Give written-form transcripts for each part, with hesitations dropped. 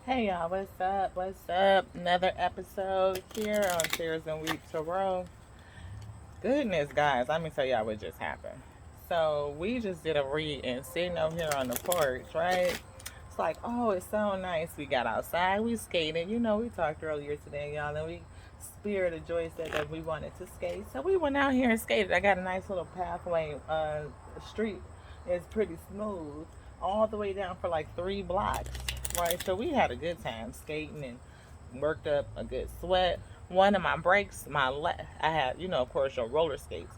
Hey y'all, what's up? What's up? Another episode here on Tears and Weeps to Row. Goodness, guys, let me tell y'all what just happened. So, we just did a read and sitting over here on the porch, right? It's like, oh, it's so nice. We got outside, we skated. You know, we talked earlier today, y'all, and Spirit of Joy said that we wanted to skate. So, we went out here and skated. I got a nice little pathway, street. It's pretty smooth, all the way down for like 3 blocks, right? So we had a good time skating and worked up a good sweat. One of my brakes, I had, of course, your roller skates,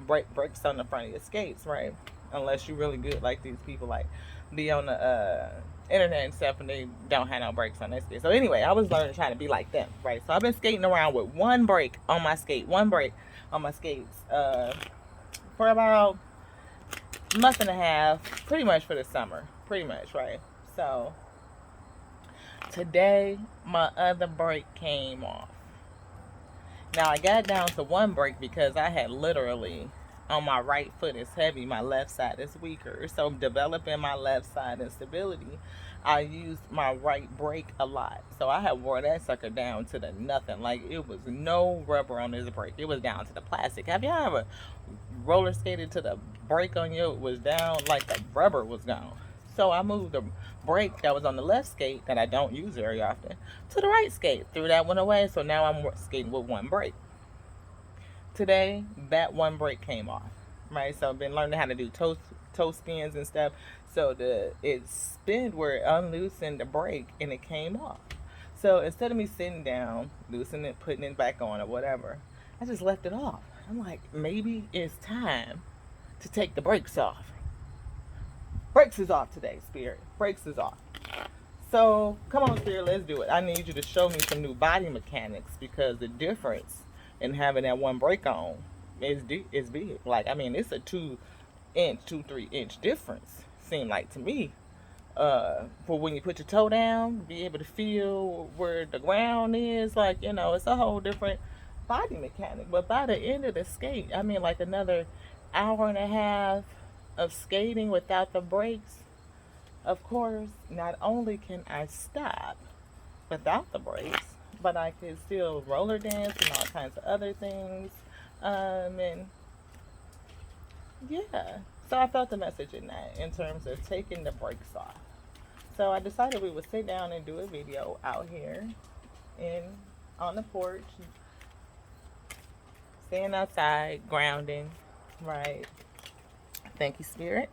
brakes on the front of your skates, right? Unless you're really good, like these people, like be on the internet and stuff, and they don't have no brakes on their skates. So anyway, I was learning trying to be like them, right? So I've been skating around with one brake on my skates, for about a month and a half, pretty much for the summer, pretty much, right? So today my other brake came off. Now I got down to one brake because I had literally, on my right foot is heavy, my left side is weaker. So developing my left side instability, I used my right brake a lot. So I had wore that sucker down to the nothing. Like it was no rubber on this brake. It was down to the plastic. Have y'all ever roller skated to the brake on you? It was down like the rubber was gone. So I moved the brake that was on the left skate that I don't use very often to the right skate. Threw that one away. So now I'm skating with one brake. Today, that one brake came off. Right. So I've been learning how to do toe spins and stuff. So it spinned where it unloosened the brake and it came off. So instead of me sitting down, loosening it, putting it back on or whatever, I just left it off. I'm like, maybe it's time to take the brakes off. Brakes is off today, Spirit. Brakes is off. So come on, Spirit, let's do it. I need you to show me some new body mechanics because the difference in having that one brake on is big. Like, I mean, it's a 3 inch difference. Seem like to me. For when you put your toe down, be able to feel where the ground is. Like, it's a whole different body mechanic. But by the end of the skate, I mean, like another hour and a half of skating without the brakes, of course, not only can I stop without the brakes, but I can still roller dance and all kinds of other things. And yeah, so I felt the message in that in terms of taking the brakes off. So I decided we would sit down and do a video out here in on the porch, staying outside, grounding, right? Thank you, Spirit.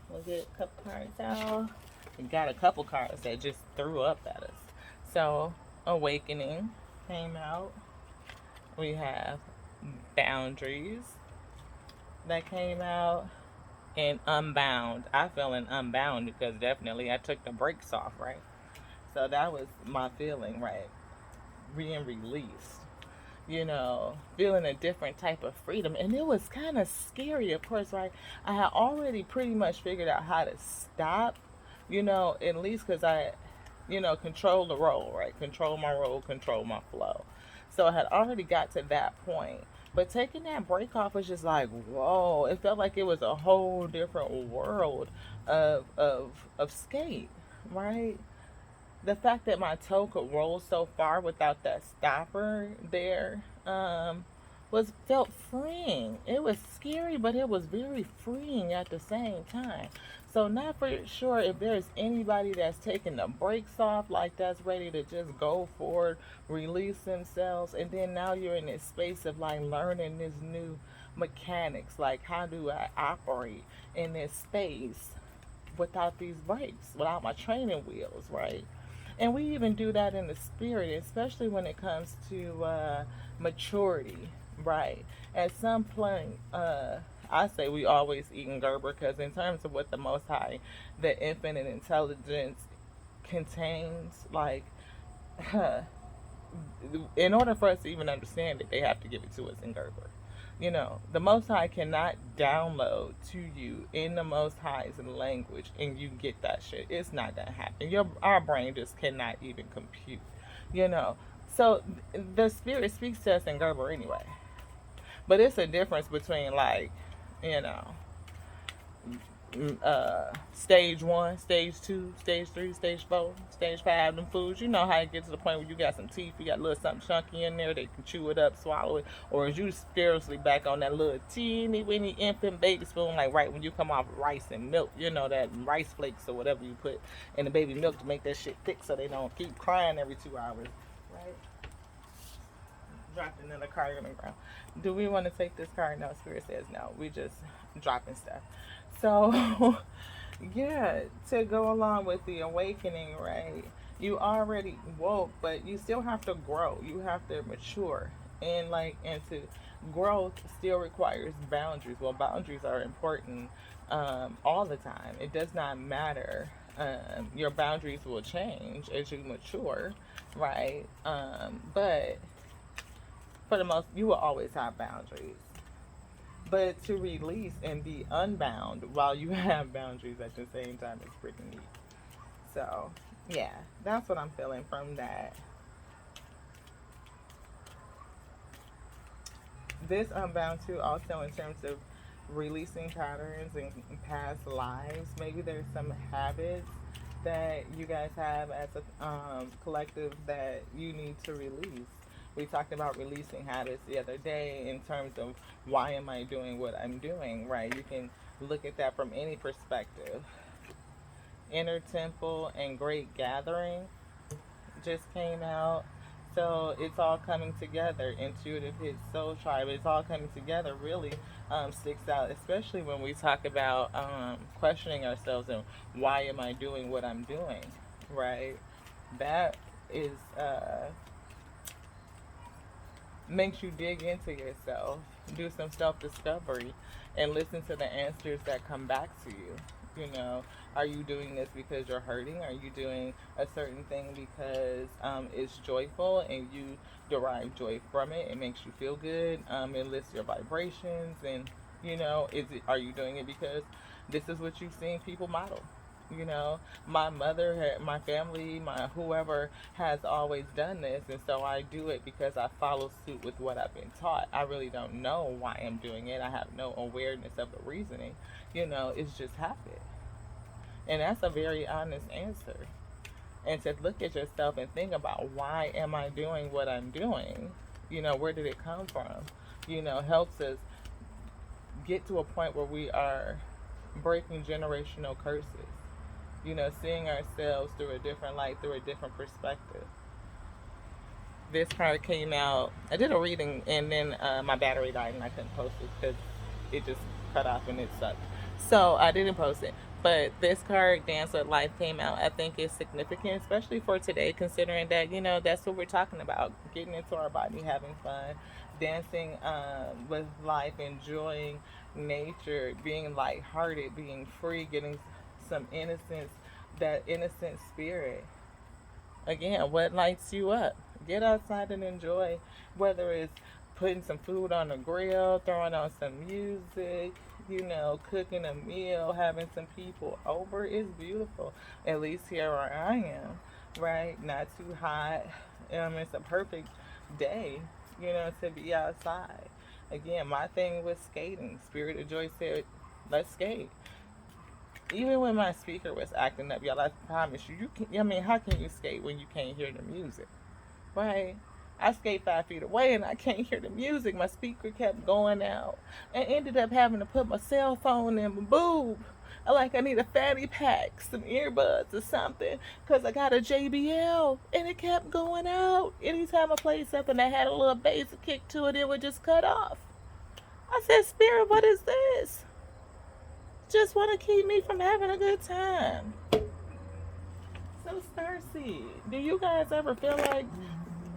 We'll get a couple cards out. We got a couple cards that just threw up at us. So, Awakening came out. We have Boundaries that came out. And Unbound. I feel in Unbound because definitely I took the brakes off, right? So that was my feeling, right? Being released. Feeling a different type of freedom. And it was kind of scary, of course, right? I had already pretty much figured out how to stop, at least because control the roll, right? Control my roll, control my flow. So I had already got to that point. But taking that break off was just like, whoa. It felt like it was a whole different world of skate, right? The fact that my toe could roll so far without that stopper there was felt freeing. It was scary, but it was very freeing at the same time. So not for sure if there's anybody that's taking the brakes off, like that's ready to just go forward, release themselves, and then now you're in this space of like learning this new mechanics, like how do I operate in this space without these brakes, without my training wheels, right? And we even do that in the spirit, especially when it comes to maturity, right? At some point, I say we always eating Gerber because in terms of what the Most High, the infinite intelligence contains, like, in order for us to even understand it, they have to give it to us in Gerber. The Most High cannot download to you in the Most High's language and you get that shit. It's not gonna happen. Our brain just cannot even compute. So the Spirit speaks to us in Gerber anyway. But it's a difference between like, stage 1, stage 2, stage 3, stage 4, stage 5, them foods. You know how it gets to the point where you got some teeth, you got a little something chunky in there, they can chew it up, swallow it, or is you seriously back on that little teeny weeny infant baby spoon, like right when you come off rice and milk, you know, that rice flakes or whatever you put in the baby milk to make that shit thick so they don't keep crying every 2 hours, right? Dropped another card on the ground. Do we want to take this card? No, Spirit says no. We just dropping stuff. So, yeah, to go along with the awakening, right? You already woke, but you still have to grow. You have to mature. And to growth still requires boundaries. Well, boundaries are important all the time. It does not matter. Your boundaries will change as you mature, right? But for the most, you will always have boundaries. But to release and be unbound while you have boundaries at the same time is pretty neat. So, yeah, that's what I'm feeling from that. This unbound too, also in terms of releasing patterns and past lives. Maybe there's some habits that you guys have as a collective that you need to release. We talked about releasing habits the other day in terms of why am I doing what I'm doing, right? You can look at that from any perspective. Inner Temple and Great Gathering just came out. So it's all coming together. Intuitive Hits Soul Tribe. It's all coming together really sticks out, especially when we talk about questioning ourselves and why am I doing what I'm doing, right? That is makes you dig into yourself, do some self-discovery, and listen to the answers that come back to you. You know, are you doing this because you're hurting? Are you doing a certain thing because it's joyful and you derive joy from it? It makes you feel good. It lifts your vibrations, and you know, are you doing it because this is what you've seen people model? You know, my mother, my family, my whoever has always done this, and so I do it because I follow suit with what I've been taught. I really don't know why I'm doing it. I have no awareness of the reasoning. You know, it's just habit. And that's a very honest answer. And to look at yourself and think about why am I doing what I'm doing? You know, where did it come from? You know, helps us get to a point where we are breaking generational curses. You know, seeing ourselves through a different light, through a different perspective. This card came out. I did a reading and then my battery died and I couldn't post it because it just cut off and it sucked. So I didn't post it. But this card, Dance with Life, came out. I think is significant, especially for today, considering that, you know, that's what we're talking about. Getting into our body, having fun, dancing with life, enjoying nature, being lighthearted, being free, getting some innocence, that innocent spirit. Again, what lights you up? Get outside and enjoy, whether it's putting some food on the grill, throwing on some music, you know, cooking a meal, having some people over is beautiful. At least here where I am, right? Not too hot. It's a perfect day, you know, to be outside. Again, my thing was skating. Spirit of Joy said, let's skate. Even when my speaker was acting up, y'all, I promise you, you can, I mean, how can you skate when you can't hear the music? Right? I skate 5 feet away and I can't hear the music. My speaker kept going out and ended up having to put my cell phone in my boob. Like I need a fatty pack, some earbuds or something, because I got a JBL and it kept going out. Anytime I played something that had a little bass kick to it, it would just cut off. I said, Spirit, what is this? Just want to keep me from having a good time. So, Starseed, do you guys ever feel like,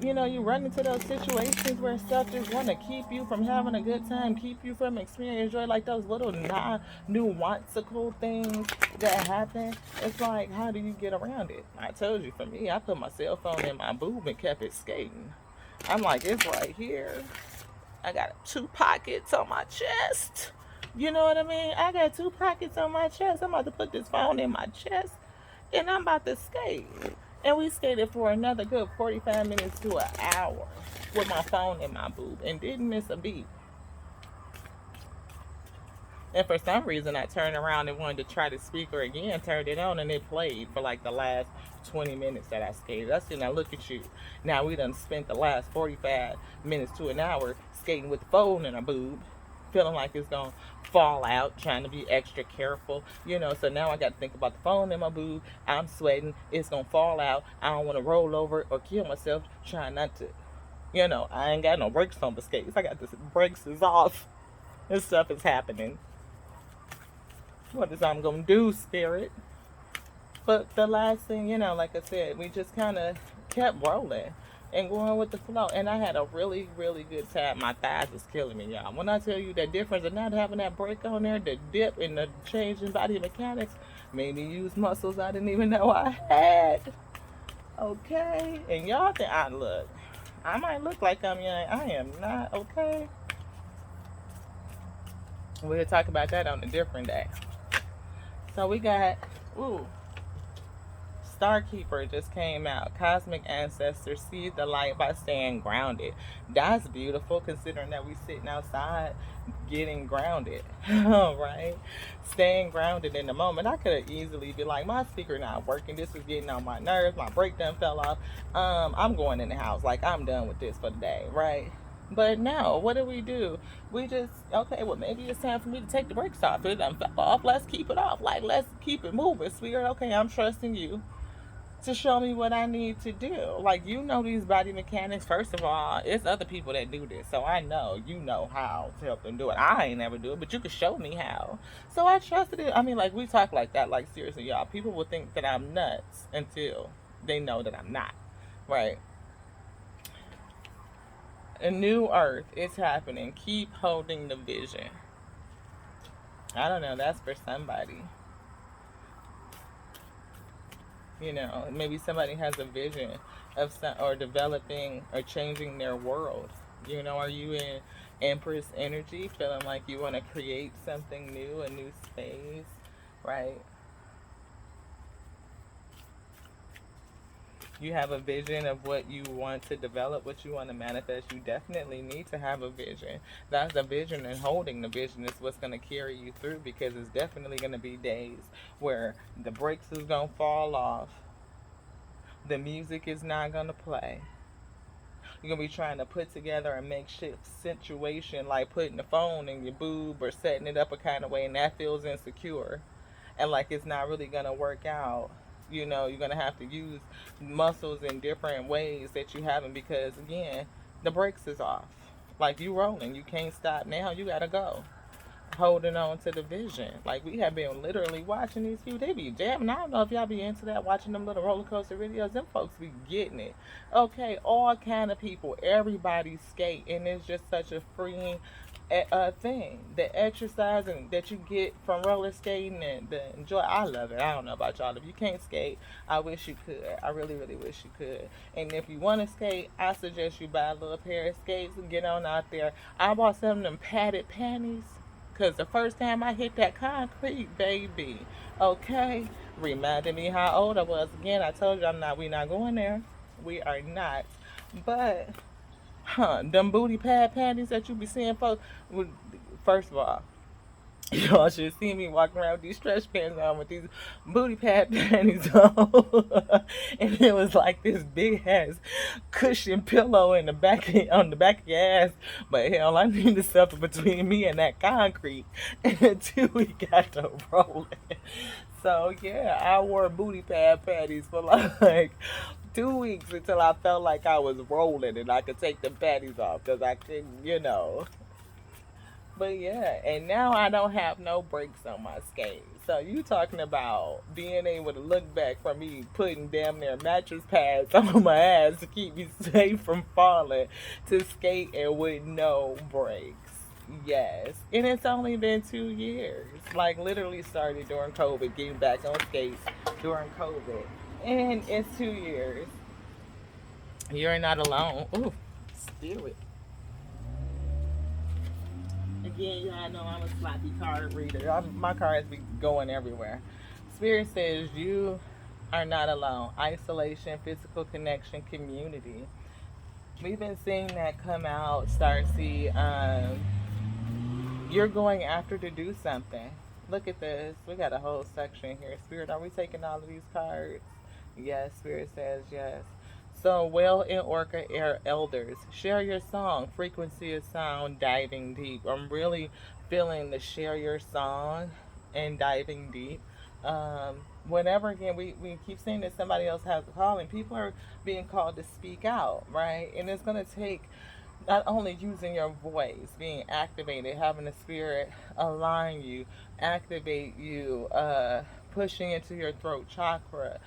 you know, you run into those situations where stuff just want to keep you from having a good time, keep you from experiencing joy, like those little nuanceical things that happen? It's like, how do you get around it? I told you, for me, I put my cell phone in my boob and kept it skating. I'm like, it's right here. I got 2 pockets on my chest. You know what I mean? I got 2 pockets on my chest. I'm about to put this phone in my chest and I'm about to skate. And we skated for another good 45 minutes to an hour with my phone in my boob and didn't miss a beat. And for some reason, I turned around and wanted to try the speaker again, turned it on, and it played for like the last 20 minutes that I skated. I said, now look at you. Now we done spent the last 45 minutes to an hour skating with the phone in our boob, feeling like it's going to fall out, trying to be extra careful, you know. So now I got to think about the phone in my boob. I'm sweating. It's going to fall out. I don't want to roll over or kill myself trying not to. You know, I ain't got no brakes on the skates. I got the brakes is off. This stuff is happening. What is I'm going to do, spirit? But the last thing, you know, like I said, we just kind of kept rolling and going with the flow. And I had a really, really good time. My thighs was killing me, y'all. When I tell you the difference of not having that break on there, the dip and the change in body mechanics made me use muscles I didn't even know I had. Okay? And y'all think I look. I might look like I'm young. I am not, okay? We'll talk about that on a different day. So we got, ooh, Starkeeper just came out. Cosmic ancestors see the light by staying grounded. That's beautiful considering that we sitting outside getting grounded. Right? Staying grounded in the moment. I could have easily been like, my speaker not working. This is getting on my nerves. My brake done fell off. I'm going in the house. Like, I'm done with this for the day, right? But no, what do? We just, okay, well, maybe it's time for me to take the brakes off. It done fell off. Let's keep it off. Like, let's keep it moving, sweetheart. Okay, I'm trusting you to show me what I need to do. Like, you know these body mechanics. First of all, it's other people that do this. So I know you know how to help them do it. I ain't never do it, but you can show me how. So I trusted it. I mean, like, we talk like that. Like, seriously, y'all. People will think that I'm nuts until they know that I'm not. Right? A new earth is happening. Keep holding the vision. I don't know. That's for somebody. You know, maybe somebody has a vision of some, or developing or changing their world. You know, are you in Empress energy, feeling like you want to create something new, a new space, right? You have a vision of what you want to develop, what you want to manifest. You definitely need to have a vision. That's the vision, and holding the vision is what's going to carry you through, because it's definitely going to be days where the brakes is going to fall off. The music is not going to play. You're going to be trying to put together a makeshift situation, like putting the phone in your boob or setting it up a kind of way, and that feels insecure. And like it's not really going to work out. You know, you're going to have to use muscles in different ways that you haven't, because, again, the brakes is off. Like, you rolling. You can't stop now. You got to go. Holding on to the vision. Like, we have been literally watching these people. They be jamming. I don't know if y'all be into that, watching them little roller coaster videos. Them folks be getting it. Okay, all kind of people. Everybody skate. And it's just such a freeing thing. The exercising that you get from roller skating and the enjoy. I love it. I don't know about y'all. If you can't skate, I wish you could. I really, really wish you could. And if you want to skate, I suggest you buy a little pair of skates and get on out there. I bought some of them padded panties. Because the first time I hit that concrete, baby, okay, reminded me how old I was. Again, I told you we not going there. We are not. But, them booty pad panties that you be seeing, folks, first of all, y'all should see me walking around with these stretch pants on with these booty pad panties on. And it was like this big ass cushion pillow in the back on the back of your ass. But hell, I needed something between me and that concrete until we got to rolling. So yeah, I wore booty pad panties for like 2 weeks until I felt like I was rolling and I could take the panties off, because I couldn't, you know. But yeah, and now I don't have no brakes on my skates. So you talking about being able to look back from me putting damn near mattress pads on my ass to keep me safe from falling, to skate and with no brakes. Yes. And it's only been 2 years. Like, literally started during COVID, getting back on skates during COVID. And it's 2 years. You're not alone. Ooh, spirit. Again, y'all know I'm a sloppy card reader. My cards be going everywhere. Spirit says you are not alone. Isolation, physical connection, community. We've been seeing that come out, Starseed. You're going after to do something. Look at this. We got a whole section here. Spirit, are we taking all of these cards? Yes, Spirit says yes. So, well in Orca Air Elders, share your song. Frequency of sound, diving deep. I'm really feeling the share your song and diving deep. Whenever again we keep saying that somebody else has a calling, people are being called to speak out, right? And it's going to take not only using your voice, being activated, having the spirit align you, activate you, pushing into your throat chakra,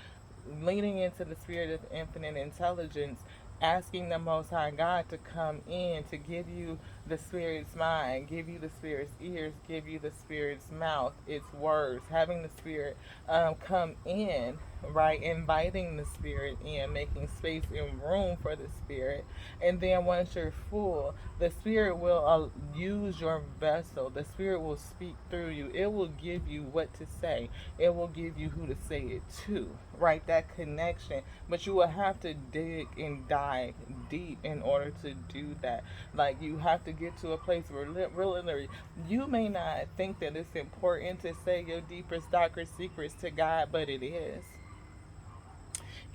leaning into the spirit of infinite intelligence, asking the Most High God to come in to give you the Spirit's mind, give you the Spirit's ears, give you the Spirit's mouth, its words, having the Spirit come in, right? Inviting the Spirit in, making space and room for the Spirit. And then once you're full, the Spirit will use your vessel. The Spirit will speak through you. It will give you what to say. It will give you who to say it to, right? That connection. But you will have to dig and dive deep in order to do that. Like, you have to get to a place where really, you may not think that it's important to say your deepest, darkest secrets to God, but it is.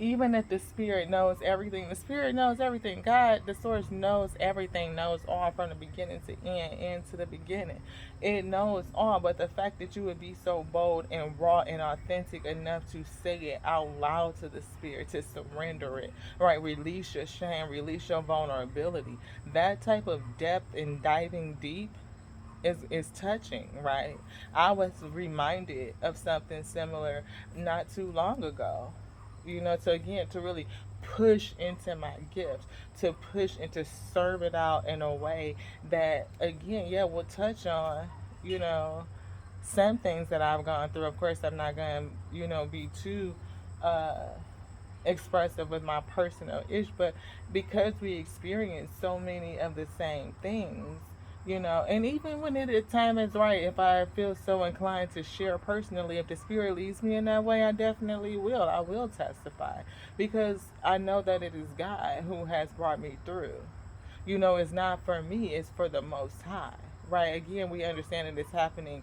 Even if the spirit knows everything, the spirit knows everything. God, the source, knows everything, knows all from the beginning to end to the beginning. It knows all, but the fact that you would be so bold and raw and authentic enough to say it out loud to the spirit, to surrender it, right? Release your shame, release your vulnerability. That type of depth and diving deep is touching, right? I was reminded of something similar not too long ago. So again, to really push into my gift, to push and to serve it out in a way that, again, yeah, we'll touch on, you know, some things that I've gone through. Of course, I'm not going to, be too uh, expressive with my personal ish, but because we experience so many of the same things, and even when the time is right, if I feel so inclined to share personally, if the spirit leads me in that way, I definitely will. I will testify because I know that it is God who has brought me through. It's not for me, it's for the Most High, right? Again, we understand that it's happening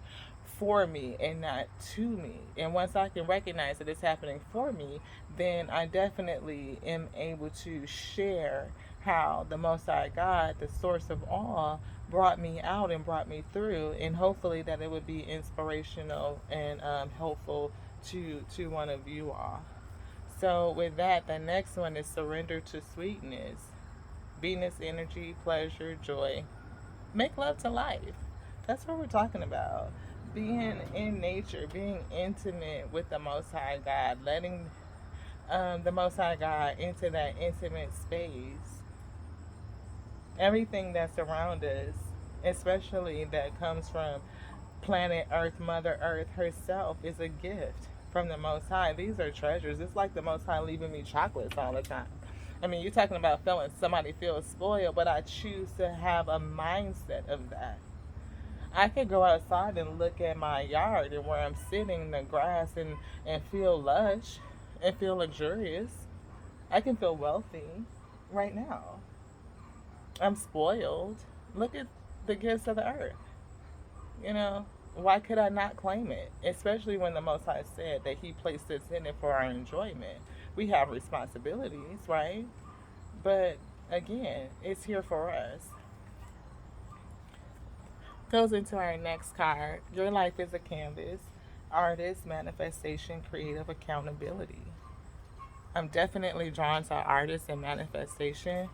for me and not to me. And once I can recognize that it's happening for me, then I definitely am able to share how the Most High God, the source of all, brought me out and brought me through, and hopefully that it would be inspirational and helpful to one of you all. So with that, the next one is surrender to sweetness. Venus energy, pleasure, joy. Make love to life. That's what we're talking about. Being in nature, being intimate with the Most High God, letting the Most High God into that intimate space. Everything that's around us, especially that comes from planet Earth, Mother Earth herself, is a gift from the Most High. These are treasures. It's like the Most High leaving me chocolates all the time. I mean, you're talking about feeling somebody feels spoiled, but I choose to have a mindset of that. I could go outside and look at my yard and where I'm sitting in the grass and feel lush and feel luxurious. I can feel wealthy right now. I'm spoiled. Look at the gifts of the earth. Why could I not claim it? Especially when the Most High said that He placed us in it for our enjoyment. We have responsibilities, right? But again, it's here for us. Goes into our next card. Your life is a canvas. Artist, manifestation, creative accountability. I'm definitely drawn to artist and manifestation.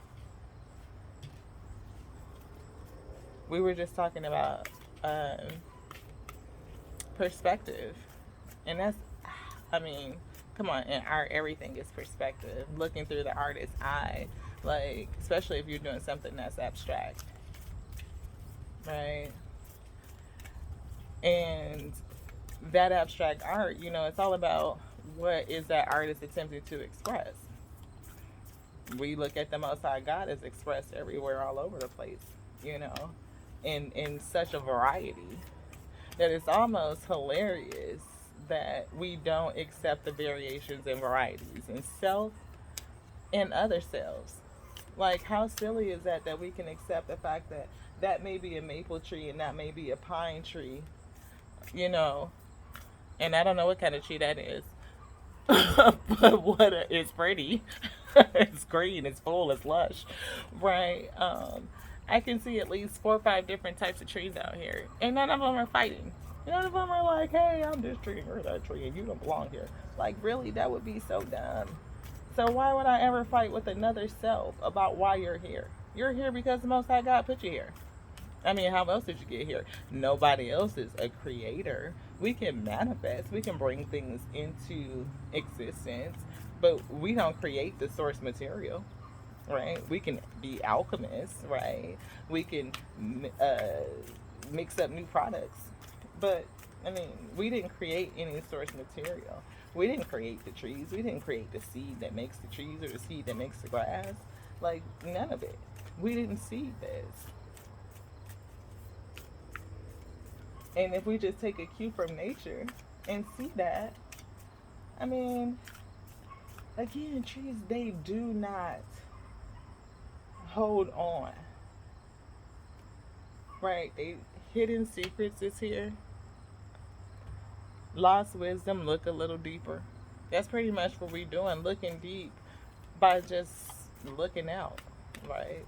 We were just talking about perspective. And that's, I mean, come on, in art, everything is perspective. Looking through the artist's eye, like, especially if you're doing something that's abstract, right? And that abstract art, it's all about what is that artist attempting to express. We look at the Most High God as expressed everywhere, all over the place, in such a variety that it's almost hilarious that we don't accept the variations and varieties in self and other selves. Like, how silly is that we can accept the fact that that may be a maple tree and that may be a pine tree, you know, and I don't know what kind of tree that is. But it's pretty. It's green, it's full, it's lush, right? I can see at least 4 or 5 different types of trees out here, and none of them are fighting. None of them are like, "Hey, I'm this tree and you're that tree, and you don't belong here." Like, really, that would be so dumb. So why would I ever fight with another self about why you're here? You're here because the Most High God put you here. I mean, how else did you get here? Nobody else is a creator. We can manifest, we can bring things into existence, but we don't create the source material, right? We can be alchemists, right? We can mix up new products, but I mean, we didn't create any source material. We didn't create the trees. We didn't create the seed that makes the trees or the seed that makes the grass. Like, none of it. We didn't seed this. And if we just take a cue from nature and see that, I mean, again, trees, they do not hold on. Right? They hidden secrets is here. Lost wisdom, look a little deeper. That's pretty much what we're doing, looking deep by just looking out, right?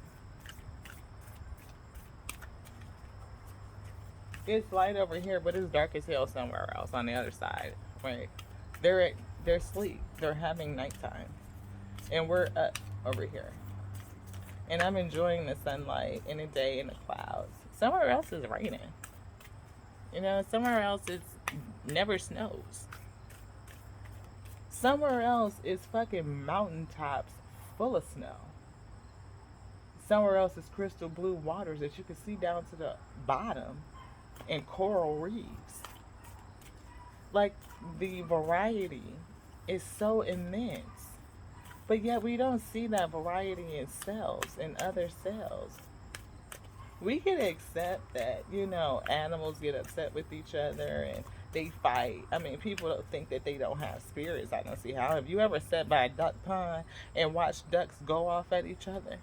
It's light over here, but it's dark as hell somewhere else on the other side, right? They're asleep. They're having nighttime, and we're up over here. And I'm enjoying the sunlight and the day and the clouds. Somewhere else is raining. You know, somewhere else it's never snows. Somewhere else is fucking mountaintops full of snow. Somewhere else is crystal blue waters that you can see down to the bottom and coral reefs. Like, the variety is so immense. But yet we don't see that variety in cells, in other cells. We can accept that, you know, animals get upset with each other and they fight. I mean, people don't think that they don't have spirits. I don't see how. Have you ever sat by a duck pond and watched ducks go off at each other?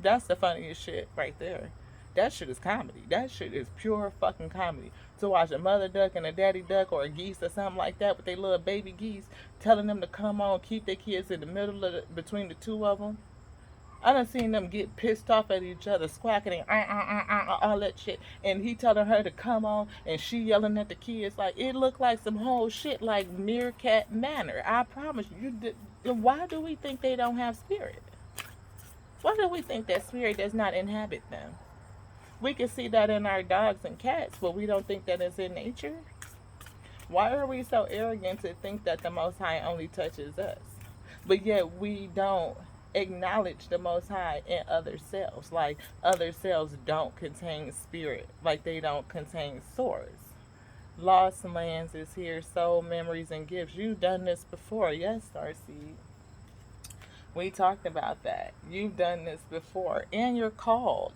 That's the funniest shit right there. That shit is comedy. That shit is pure fucking comedy. To watch a mother duck and a daddy duck or a geese or something like that with their little baby geese telling them to come on, keep their kids in the middle of between the two of them. I done seen them get pissed off at each other, squawking and all that shit. And he telling her to come on, and she yelling at the kids. Like, it looked like some whole shit like Meerkat Manor. I promise you. Why do we think they don't have spirit? Why do we think that spirit does not inhabit them? We can see that in our dogs and cats, but we don't think that it's in nature. Why are we so arrogant to think that the Most High only touches us? But yet we don't acknowledge the Most High in other cells. Like, other cells don't contain spirit. Like, they don't contain source. Lost lands is here. Soul, memories, and gifts. You've done this before. Yes, Starseed. We talked about that. You've done this before. And you're called.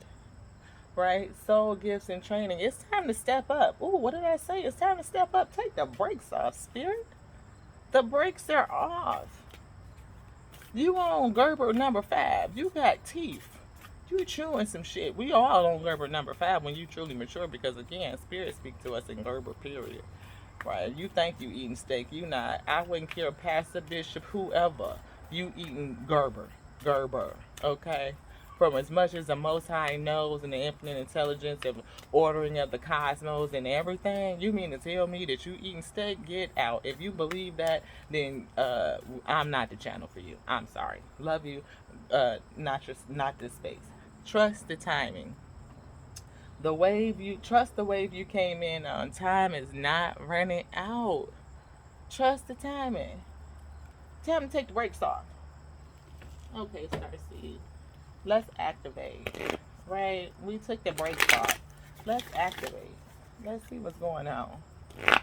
Right? Soul, gifts, and training. It's time to step up. Ooh, what did I say? It's time to step up. Take the brakes off, spirit. The brakes are off. You on Gerber number 5. You got teeth. You chewing some shit. We all on Gerber number 5 when you truly mature, because again, spirit speak to us in Gerber, period. Right? You think you eating steak. You not. I wouldn't care, pastor, bishop, whoever. You eating Gerber. Gerber. Okay? From as much as the Most High knows and the infinite intelligence of ordering of the cosmos and everything, you mean to tell me that you eating steak? Get out. If you believe that, then I'm not the channel for you. I'm sorry. Love you. Not this space. Trust the timing. Trust the wave you came in on. Time is not running out. Trust the timing. Tell them to take the brakes off. Okay, Starseed. Let's activate, right? We took the brakes off. Let's activate. Let's see what's going on.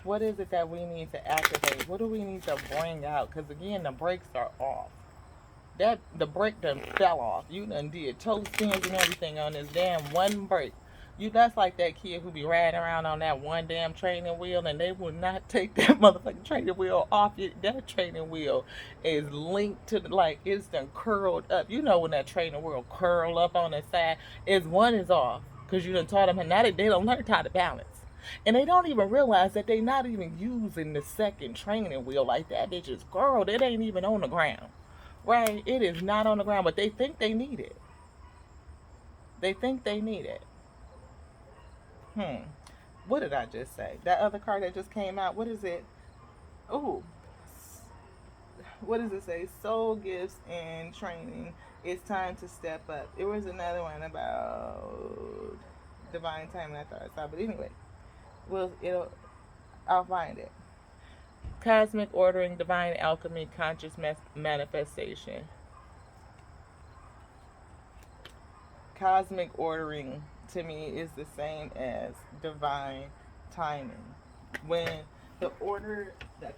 What is it that we need to activate? What do we need to bring out? Because again, the brakes are off. The brake done fell off. You done did toe spins and everything on this damn one brake. That's like that kid who be riding around on that one damn training wheel, and they will not take that motherfucking training wheel off it. That training wheel is linked to like, it's done curled up. You know when that training wheel curl up on the side, one is off. because you done taught them, and now they don't learn how to balance. And they don't even realize that they not even using the second training wheel like that. They just, girl, it ain't even on the ground. Right? It is not on the ground, but they think they need it. They think they need it. What did I just say? That other card that just came out, what is it? Ooh. What does it say? Soul gifts and training. It's time to step up. It was another one about divine timing. I thought I saw, but anyway, I'll find it. Cosmic ordering, divine alchemy, conscious manifestation. Cosmic ordering to me is the same as divine timing. When the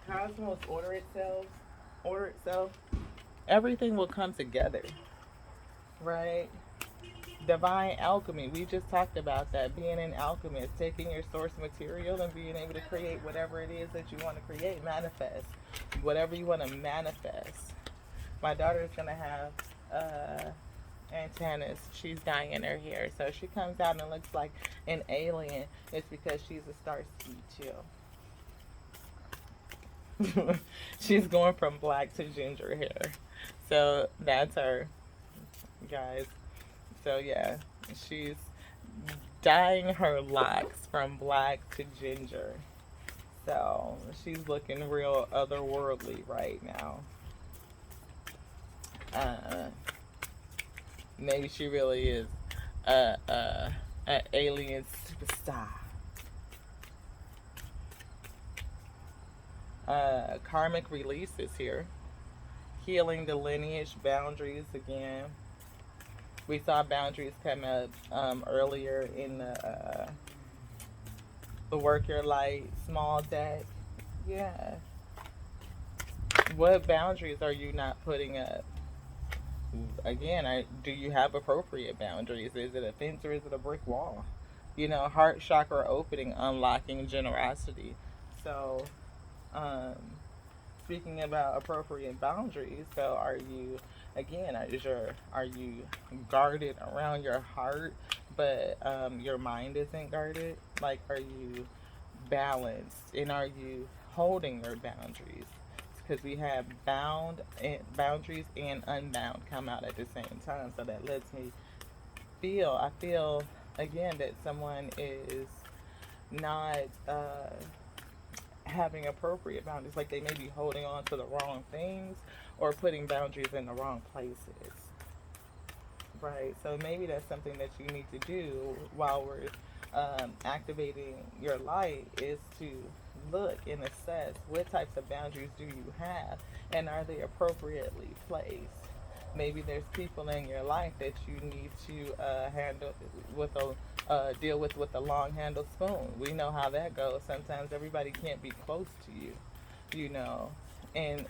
cosmos order itself, everything will come together, right? Divine alchemy, we just talked about that, being an alchemist, taking your source material and being able to create whatever it is that you want to create, manifest whatever you want to manifest. My daughter is going to have antennas. She's dyeing her hair, so she comes out and looks like an alien. It's because she's a Starsky too. She's going from black to ginger hair, so that's her, guys. So yeah, she's dyeing her locks from black to ginger, so she's looking real otherworldly right now. Maybe she really is an alien superstar. Karmic release is here. Healing the lineage, boundaries again. We saw boundaries come up earlier in the Work Your Light small deck. Yeah. What boundaries are you not putting up? Again, do you have appropriate boundaries? Is it a fence or is it a brick wall? Heart chakra opening, unlocking generosity. So, speaking about appropriate boundaries, so are you guarded around your heart, but your mind isn't guarded? Like, are you balanced, and are you holding your boundaries? Because we have boundaries and unbound come out at the same time, so that lets me I feel again that someone is not having appropriate boundaries, like they may be holding on to the wrong things or putting boundaries in the wrong places, right? So maybe that's something that you need to do while we're activating your light, is to look and assess what types of boundaries do you have, and are they appropriately placed. Maybe there's people in your life that you need to deal with a long handled spoon. We know how that goes. Sometimes everybody can't be close to you, and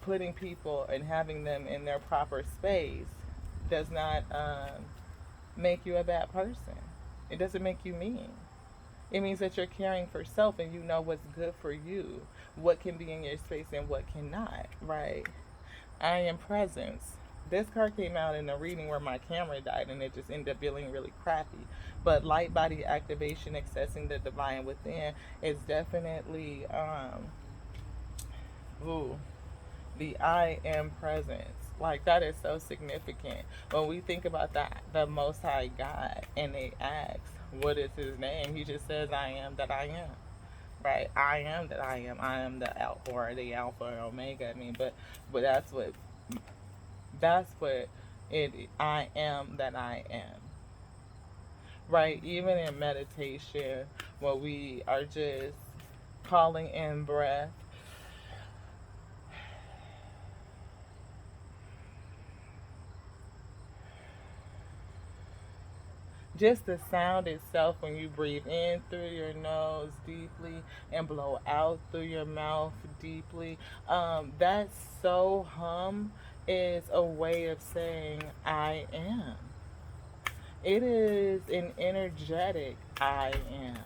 putting people and having them in their proper space does not make you a bad person. It doesn't make you mean. It means that you're caring for self and you know what's good for you, what can be in your space and what cannot, right? I am presence. This card came out in a reading where my camera died and it just ended up feeling really crappy. But light body activation, accessing the divine within, is definitely the I am presence. Like, that is so significant. When we think about the Most High God, and they ask, what is his name? He just says, I am that I am. Right? I am that I am. I am the Alpha, or the Alpha or Omega. But that's what I am that I am. Right? Even in meditation, when we are just calling in breath, just the sound itself, when you breathe in through your nose deeply and blow out through your mouth deeply, that so hum is a way of saying I am. It is an energetic I am.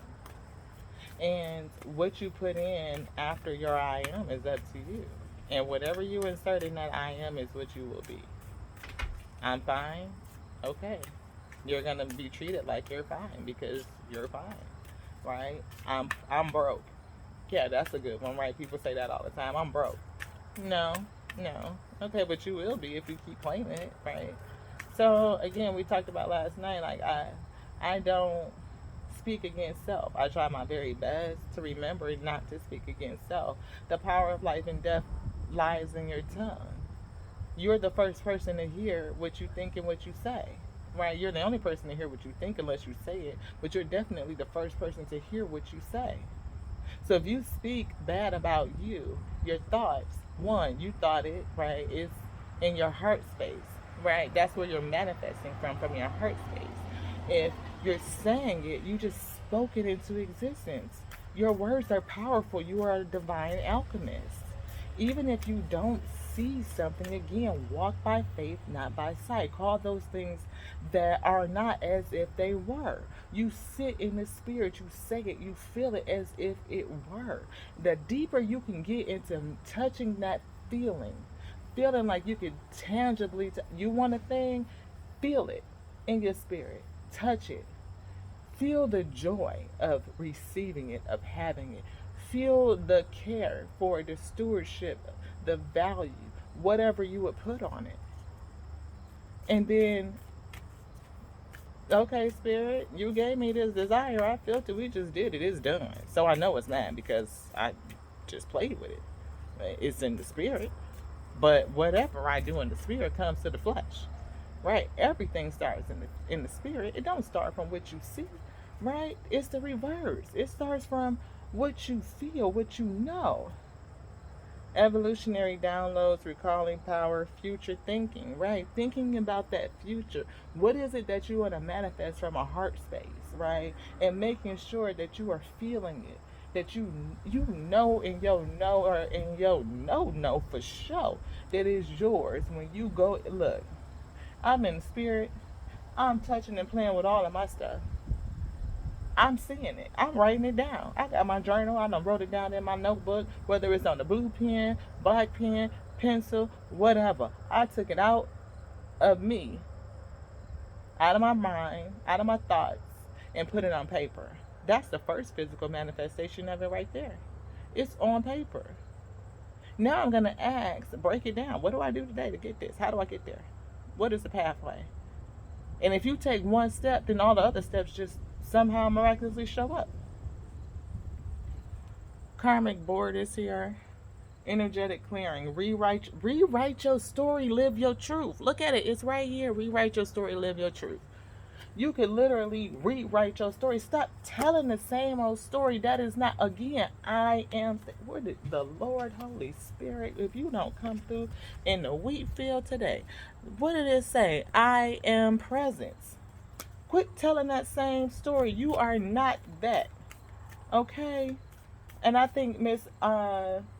And what you put in after your I am is up to you. And whatever you insert in that I am is what you will be. I'm fine? Okay. You're gonna be treated like you're fine because you're fine, right? I'm broke. Yeah, that's a good one, right? People say that all the time. I'm broke. No, no. Okay, but you will be if you keep claiming it, right? So again, we talked about last night. Like I don't speak against self. I try my very best to remember not to speak against self. The power of life and death lies in your tongue. You're the first person to hear what you think and what you say. Right? You're the only person to hear what you think unless you say it, but you're definitely the first person to hear what you say. So if you speak bad about you, your thoughts, one, you thought it, right? It's in your heart space, right? That's where you're manifesting from your heart space. If you're saying it, you just spoke it into existence. Your words are powerful. You are a divine alchemist. Even if you don't see something, again, walk by faith, not by sight. Call those things that are not as if they were. You sit in the spirit, you say it, you feel it as if it were. The deeper you can get into touching that feeling, feeling like you can tangibly, you want a thing, feel it in your spirit, touch it, feel the joy of receiving it, of having it. Feel the care for the stewardship, the value, whatever you would put on it. And then, okay, Spirit, you gave me this desire. I felt it. We just did it. It's done. So I know it's mine because I just played with it. It's in the spirit. But whatever I do in the spirit comes to the flesh. Right? Everything starts in the spirit. It don't start from what you see. Right? It's the reverse. It starts from what you feel, what you know. Evolutionary downloads, recalling power, future thinking, right? Thinking about that future. What is it that you want to manifest from a heart space, right? And making sure that you are feeling it. That you know in your know or in your no for sure that is yours when you go look. I'm in spirit. I'm touching and playing with all of my stuff. I'm seeing it. I'm writing it down. I got my journal. I done wrote it down in my notebook, whether it's on the blue pen, black pen, pencil, whatever. I took it out of me, out of my mind, out of my thoughts, and put it on paper. That's the first physical manifestation of it right there. It's on paper. Now I'm going to ask, break it down. What do I do today to get this? How do I get there? What is the pathway? And if you take one step, then all the other steps just somehow miraculously show up. Karmic board is here. Energetic clearing. Rewrite your story, live your truth. Look at it. It's right here. Rewrite your story, live your truth. You could literally rewrite your story. Stop telling the same old story. That is not, again, I am. Where did the Lord Holy Spirit, if you don't come through in the wheat field today, what did it say? I am presence. Quit telling that same story. You are not that. Okay? And I think Miss Ayanla,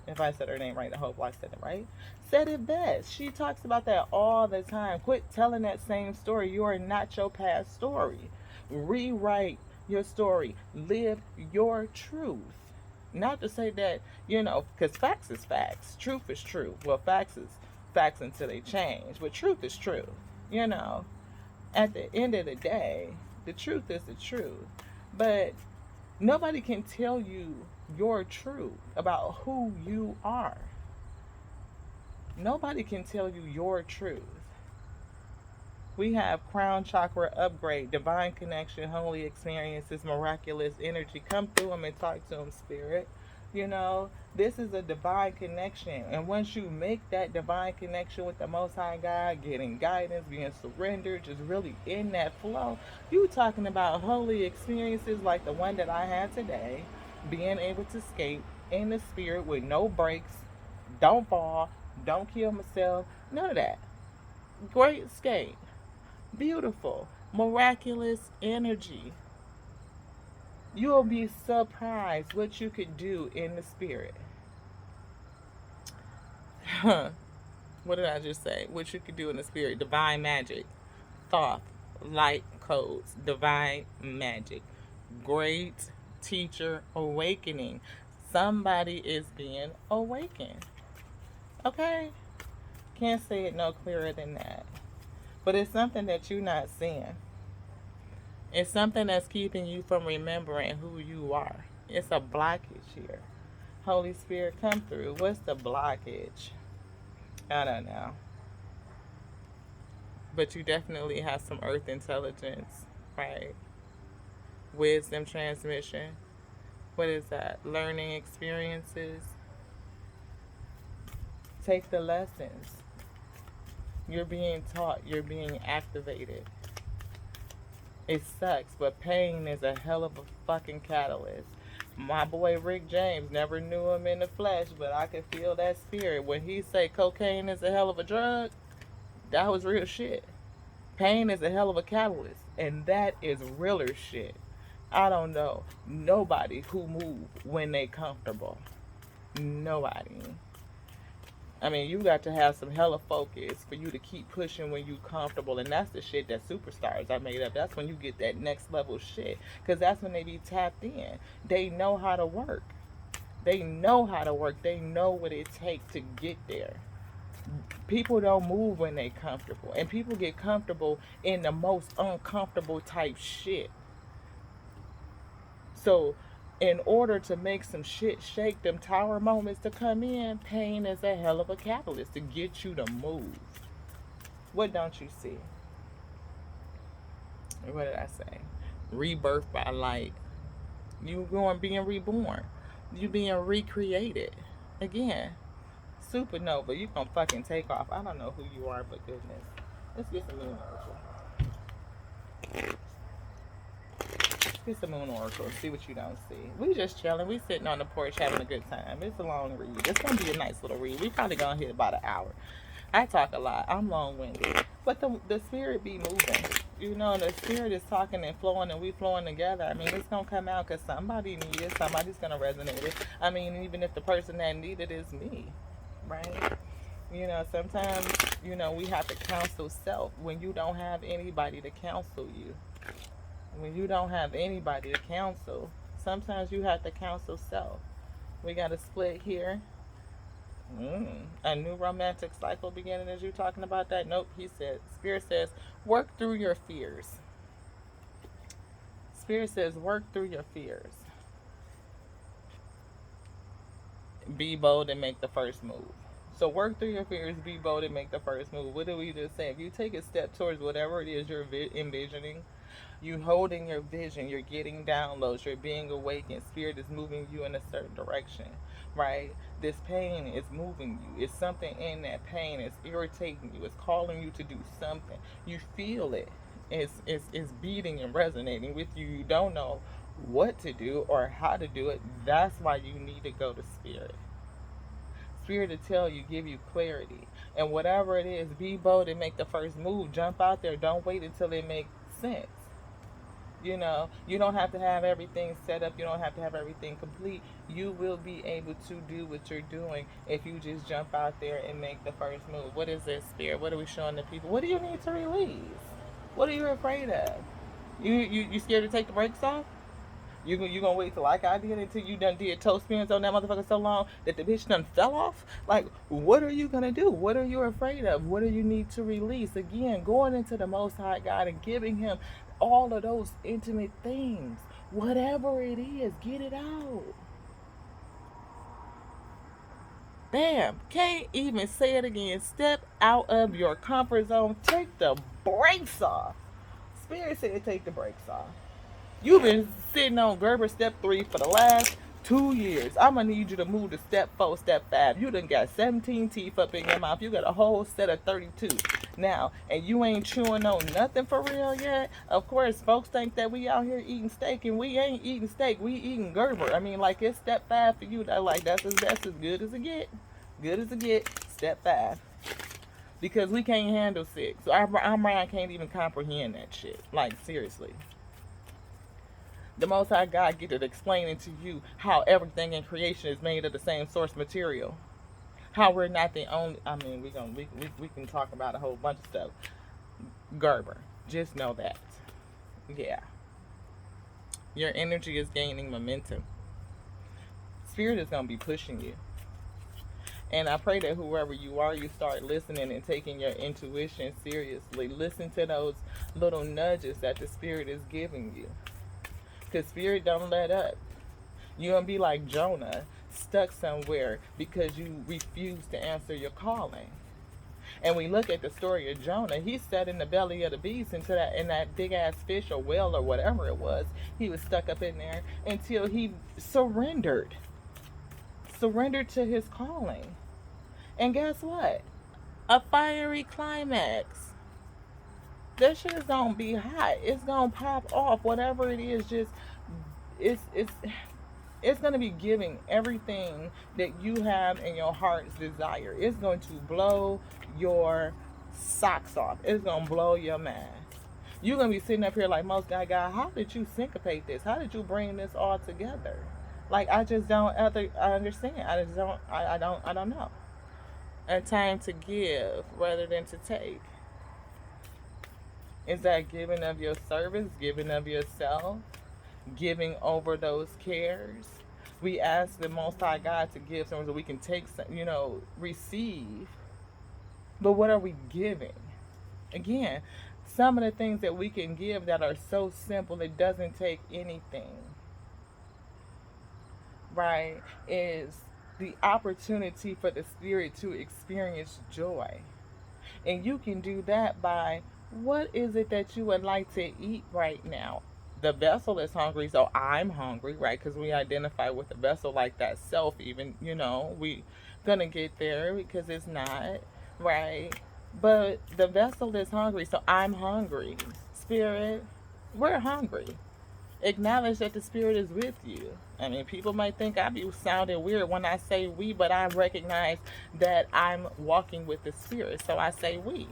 if I said her name right, I hope I said it right, said it best. She talks about that all the time. Quit telling that same story. You are not your past story. Rewrite your story. Live your truth. Not to say that, because facts is facts. Truth is true. Well, facts is facts until they change. But truth is true. At the end of the day, the truth is the truth. But nobody can tell you your truth about who you are. Nobody can tell you your truth. We have crown chakra upgrade, divine connection, holy experiences, miraculous energy. Come through them and talk to them, Spirit. This is a divine connection. And once you make that divine connection with the Most High God, getting guidance, being surrendered, just really in that flow, you talking about holy experiences like the one that I had today, being able to skate in the spirit with no brakes, don't fall, don't kill myself, none of that. Great skate. Beautiful. Miraculous energy. You'll be surprised what you could do in the spirit. What did I just say? What you could do in the spirit. Divine magic. Thought. Light codes. Divine magic. Great teacher awakening. Somebody is being awakened. Okay? Can't say it no clearer than that. But it's something that you're not seeing. It's something that's keeping you from remembering who you are. It's a blockage here. Holy Spirit, come through. What's the blockage? I don't know. But you definitely have some earth intelligence, right? Wisdom transmission. What is that? Learning experiences. Take the lessons. You're being taught, you're being activated. It sucks, but pain is a hell of a fucking catalyst. My boy Rick James, never knew him in the flesh, but I could feel that spirit. When he say cocaine is a hell of a drug, that was real shit. Pain is a hell of a catalyst, and that is realer shit. I don't know nobody who move when they comfortable. Nobody. I mean, you got to have some hella focus for you to keep pushing when you comfortable, and that's the shit that superstars are made of. That's when you get that next level shit, because that's when they be tapped in. They know how to work. They know how to work. They know what it takes to get there. People don't move when they comfortable, and people get comfortable in the most uncomfortable type shit. So in order to make some shit shake, them tower moments to come in, pain is a hell of a catalyst to get you to move. What don't you see? What did I say? Rebirth by light. You going being reborn. You being recreated. Again, supernova. You gonna fucking take off. I don't know who you are, but goodness. Let's get some moon oracle. Get some moon oracle. See what you don't see. We just chilling. We sitting on the porch having a good time. It's a long read. It's gonna be a nice little read. We probably gonna hit about an hour. I talk a lot. I'm long-winded, but the spirit be moving. You know, the spirit is talking and flowing, and we flowing together. I mean, it's gonna come out because somebody needs it. Somebody's gonna resonate it. I mean, even if the person that needed it is me, right? You know, sometimes, you know, we have to counsel self when you don't have anybody to counsel you. When you don't have anybody to counsel, sometimes you have to counsel self. We got a split here. A new romantic cycle beginning as you talking about that? Nope, he said, Spirit says, work through your fears. Spirit says, work through your fears. Be bold and make the first move. So work through your fears, be bold and make the first move. What do we just say? If you take a step towards whatever it is you're envisioning, you holding your vision, you're getting downloads, you're being awakened, spirit is moving you in a certain direction, right? This pain is moving you. It's something in that pain. It's irritating you. It's calling you to do something. You feel it. It's beating and resonating with you. You don't know what to do or how to do it. That's why you need to go to spirit. Spirit to tell you, give you clarity. And whatever it is, be bold and make the first move. Jump out there. Don't wait until it makes sense. You know, you don't have to have everything set up. You don't have to have everything complete. You will be able to do what you're doing if you just jump out there and make the first move. What is this, spirit? What are we showing the people? What do you need to release? What are you afraid of? You scared to take the brakes off? You gonna wait till like I did until you done did toe spins on that motherfucker so long that the bitch done fell off? Like, what are you gonna do? What are you afraid of? What do you need to release? Again, going into the Most High God and giving Him all of those intimate things. Whatever it is, get it out. Bam. Can't even say it again. Step out of your comfort zone. Take the brakes off. Spirit said take the brakes off. You've been sitting on Gerber step 3 for the last 2 years. I'm going to need you to move to step 4, step 5. You done got 17 teeth up in your mouth. You got a whole set of 32 now. And you ain't chewing on nothing for real yet. Of course, folks think that we out here eating steak. And we ain't eating steak. We eating Gerber. I mean, like, it's step 5 for you. Like, that's as good as it get. Good as it get. Step 5. Because we can't handle 6. So our mind can't even comprehend that shit. Like, seriously. The Most High God get to explaining to you how everything in creation is made of the same source material. How we're not the only. I mean, we can talk about a whole bunch of stuff. Gerber, just know that. Yeah. Your energy is gaining momentum. Spirit is gonna be pushing you. And I pray that whoever you are, you start listening and taking your intuition seriously. Listen to those little nudges that the Spirit is giving you. Because Spirit don't let up. You're going to be like Jonah, stuck somewhere because you refuse to answer your calling. And we look at the story of Jonah. He sat in the belly of the beast into that in that big ass fish or whale or whatever it was. He was stuck up in there until he surrendered to his calling. And guess what? A fiery climax. That shit is gonna be hot. It's gonna pop off. Whatever it is, just it's going to be giving everything that you have in your heart's desire. It's going to blow your socks off. It's going to blow your mind. You're going to be sitting up here like, most guy, how did you syncopate this? How did you bring this all together? Like, I just don't understand. I don't know. A time to give rather than to take. Is that giving of your service, giving of yourself? Giving over those cares. We ask the Most High God to give something so we can take some, receive. But what are we giving? Again, some of the things that we can give that are so simple, it doesn't take anything, right, is the opportunity for the Spirit to experience joy. And you can do that by, what is it that you would like to eat right now? The vessel is hungry, so I'm hungry, right? Because we identify with the vessel like that self, even, we gonna get there because it's not, right? But the vessel is hungry, so I'm hungry. Spirit, we're hungry. Acknowledge that the Spirit is with you. I mean, people might think I be sounding weird when I say we, but I recognize that I'm walking with the Spirit, so I say we.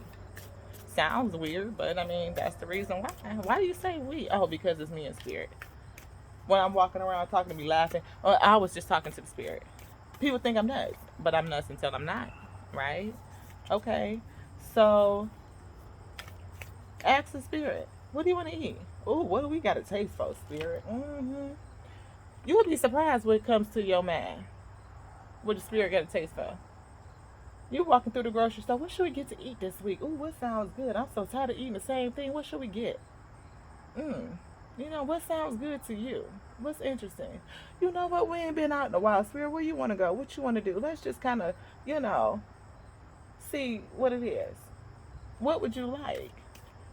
Sounds weird, but I mean, that's the reason why. Why do you say we? Oh, because it's me and Spirit. When I'm walking around talking to me, laughing, I was just talking to the Spirit. People think I'm nuts, but I'm nuts until I'm not, right? Okay, so ask the Spirit, what do you want to eat? Oh, what do we got to taste for, Spirit? You would be surprised when it comes to your mind. What the Spirit got to taste for. You walking through the grocery store, what should we get to eat this week? Ooh, what sounds good? I'm so tired of eating the same thing. What should we get? What sounds good to you? What's interesting? You know what? We ain't been out in a while. Spirit, where you want to go? What you want to do? Let's just kind of, see what it is. What would you like?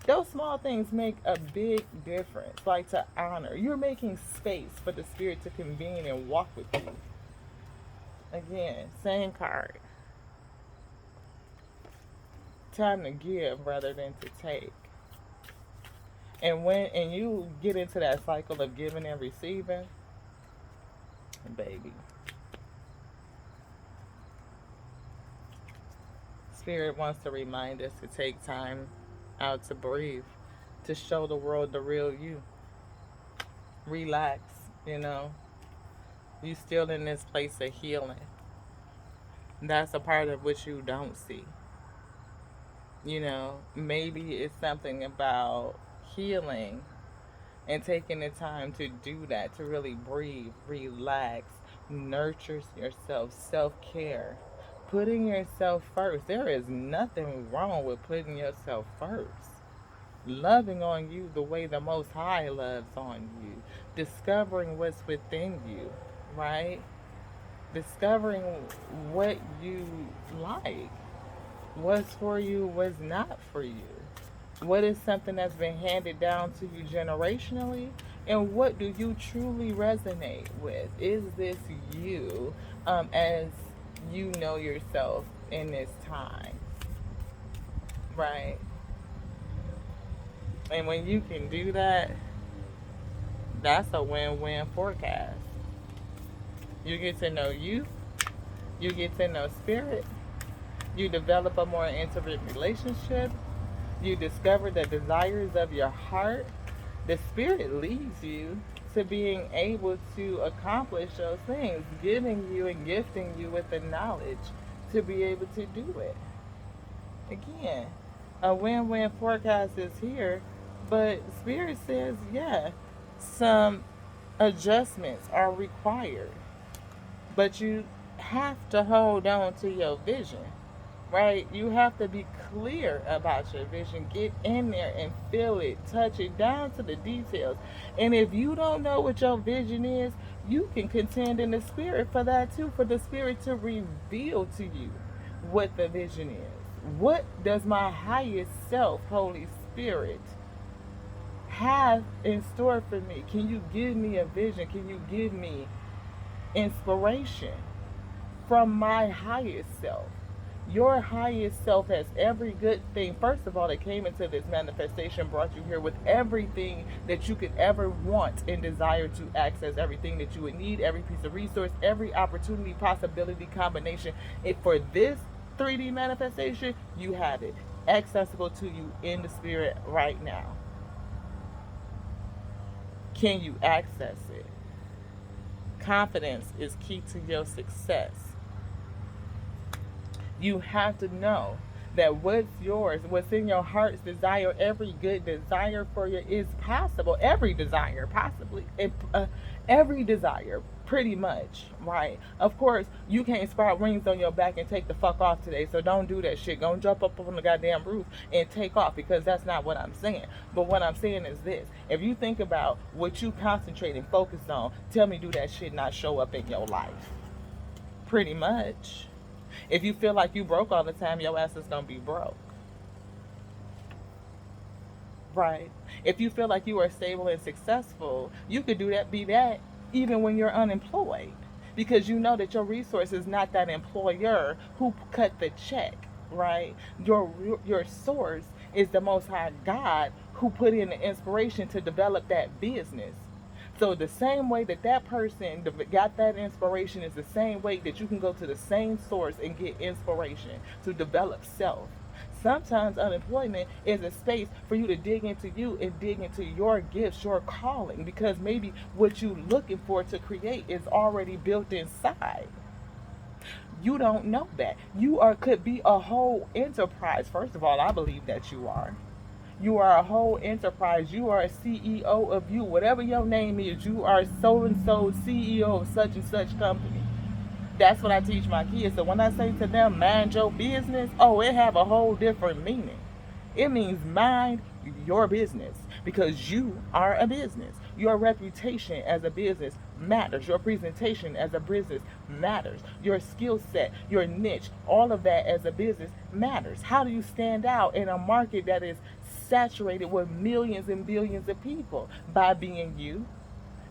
Those small things make a big difference. Like, to honor. You're making space for the Spirit to convene and walk with you. Again, same card. Time to give rather than to take. And when you get into that cycle of giving and receiving, baby, Spirit wants to remind us to take time out to breathe, to show the world the real you. Relax, you still in this place of healing. That's a part of what you don't see. Maybe it's something about healing and taking the time to do that, to really breathe, relax, nurture yourself, self-care, putting yourself first. There is nothing wrong with putting yourself first. Loving on you the way the Most High loves on you. Discovering what's within you, right? Discovering what you like. What's for you, what's not for you. What is something that's been handed down to you generationally? And what do you truly resonate with? Is this you as you know yourself in this time? Right? And when you can do that, that's a win-win forecast. You get to know you get to know Spirit, you develop a more intimate relationship, you discover the desires of your heart. The Spirit leads you to being able to accomplish those things, giving you and gifting you with the knowledge to be able to do it. Again, a win-win forecast is here, but Spirit says, some adjustments are required. But you have to hold on to your vision, right? You have to be clear about your vision. Get in there and feel it, touch it down to the details. And if you don't know what your vision is, you can contend in the spirit for that too, for the spirit to reveal to you what the vision is. What does my highest self, Holy Spirit, have in store for me? Can you give me a vision? Can you give me inspiration from my highest self? Your highest self has every good thing, first of all, that came into this manifestation, brought you here with everything that you could ever want and desire to access, everything that you would need, every piece of resource, every opportunity, possibility, combination. For this 3D manifestation, you have it accessible to you in the spirit right now. Can you access it? Confidence is key to your success. You have to know that what's yours, what's in your heart's desire, every good desire for you is possible. Every desire, possibly. Every desire, pretty much, right? Of course, you can't sprout wings on your back and take the fuck off today, so don't do that shit. Go jump up on the goddamn roof and take off, because that's not what I'm saying. But what I'm saying is this: if you think about what you concentrate and focus on, tell me, do that shit not show up in your life? Pretty much. If you feel like you broke all the time, your ass is gonna be broke. Right? If you feel like you are stable and successful, you could do that, be that, even when you're unemployed. Because you know that your resource is not that employer who cut the check, right? Your source is the Most High God who put in the inspiration to develop that business. So the same way that that person got that inspiration is the same way that you can go to the same source and get inspiration to develop self. Sometimes unemployment is a space for you to dig into you and dig into your gifts, your calling, because maybe what you're looking for to create is already built inside. You don't know that. You could be a whole enterprise. First of all, I believe that you are. You are a whole enterprise. You are a CEO of you. Whatever your name is, you are so and so CEO of such and such company. That's what I teach my kids. So when I say to them, mind your business, oh, it have a whole different meaning. It means mind your business, because you are a business. Your reputation as a business matters. Your presentation as a business matters. Your skill set, your niche, all of that as a business matters. How do you stand out in a market that is saturated with millions and billions of people? By being you,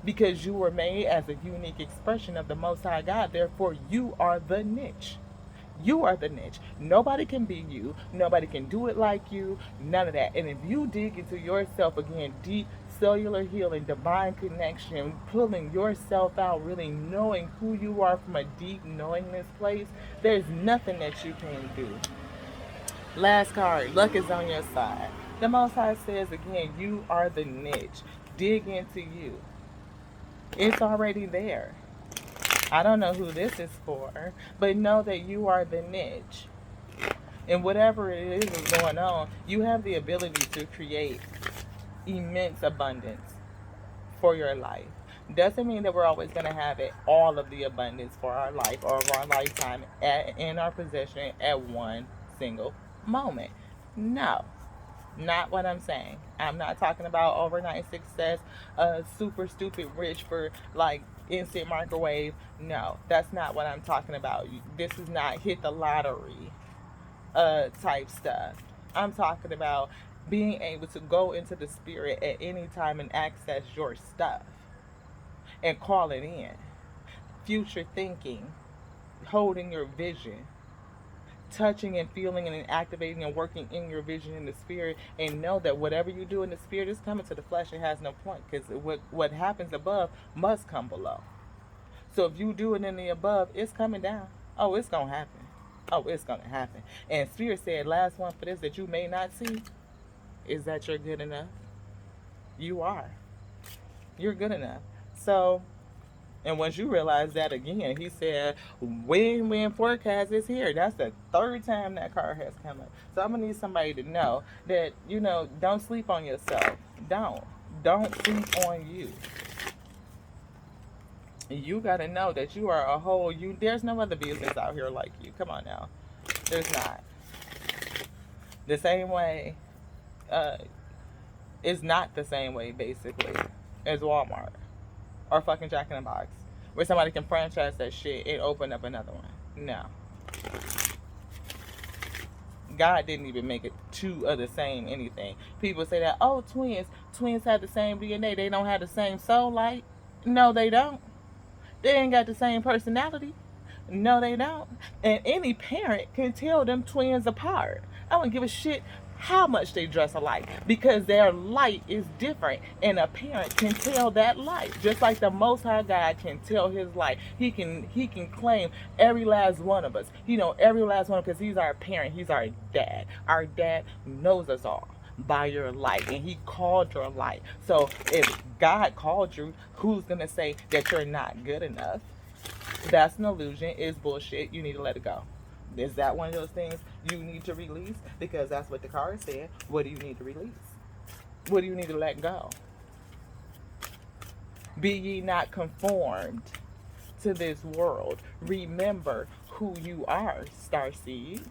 because you were made as a unique expression of the Most High God. Therefore, you are the niche. You are the niche. Nobody can be you. Nobody can do it like you. None of that. And if you dig into yourself again, deep cellular healing, divine connection, pulling yourself out, really knowing who you are from a deep knowingness place, there's nothing that you can do. Last card, luck is on your side. The Most High says again, you are the niche. Dig into you. It's already there. I don't know who this is for, but know that you are the niche. And whatever it is going on, you have the ability to create immense abundance for your life. Doesn't mean that we're always going to have it, all of the abundance for our life or our lifetime in our possession at one single moment. No. Not what I'm saying. I'm not talking about overnight success, super stupid rich for like instant microwave. No, that's not what I'm talking about. This is not hit the lottery type stuff. I'm talking about being able to go into the spirit at any time and access your stuff and call it in. Future thinking, holding your vision, touching and feeling and activating and working in your vision in the spirit, and know that whatever you do in the spirit is coming to the flesh. It has no point, because what happens above must come below. So if you do it in the above, it's coming down. Oh, it's gonna happen. Oh, it's gonna happen. And spirit said, last one for this that you may not see is that you're good enough. You are. You're good enough. So, and once you realize that, again, he said, win-win forecast is here. That's the third time that card has come up. So I'm going to need somebody to know that, don't sleep on yourself. Don't sleep on you. You got to know that you are a whole, there's no other business out here like you. Come on now. There's not. The same way, uh, is not the same way, basically, as Walmart or fucking Jack in the Box, where somebody can franchise that shit and open up another one. No. God didn't even make it two of the same anything. People say that, oh, twins have the same DNA. They don't have the same soul light. No, they don't. They ain't got the same personality. No, they don't. And any parent can tell them twins apart. I don't give a shit how much they dress alike, because their light is different, and a parent can tell that light, just like the Most High God can tell His light. He can claim every last one of us. Every last one, because He's our parent. He's our dad. Our dad knows us all by your light, and He called your light. So if God called you, who's gonna say that you're not good enough? That's an illusion. It's bullshit. You need to let it go. Is that one of those things you need to release? Because that's what the card said. What do you need to release? What do you need to let go? Be ye not conformed to this world. Remember who you are, Starseed.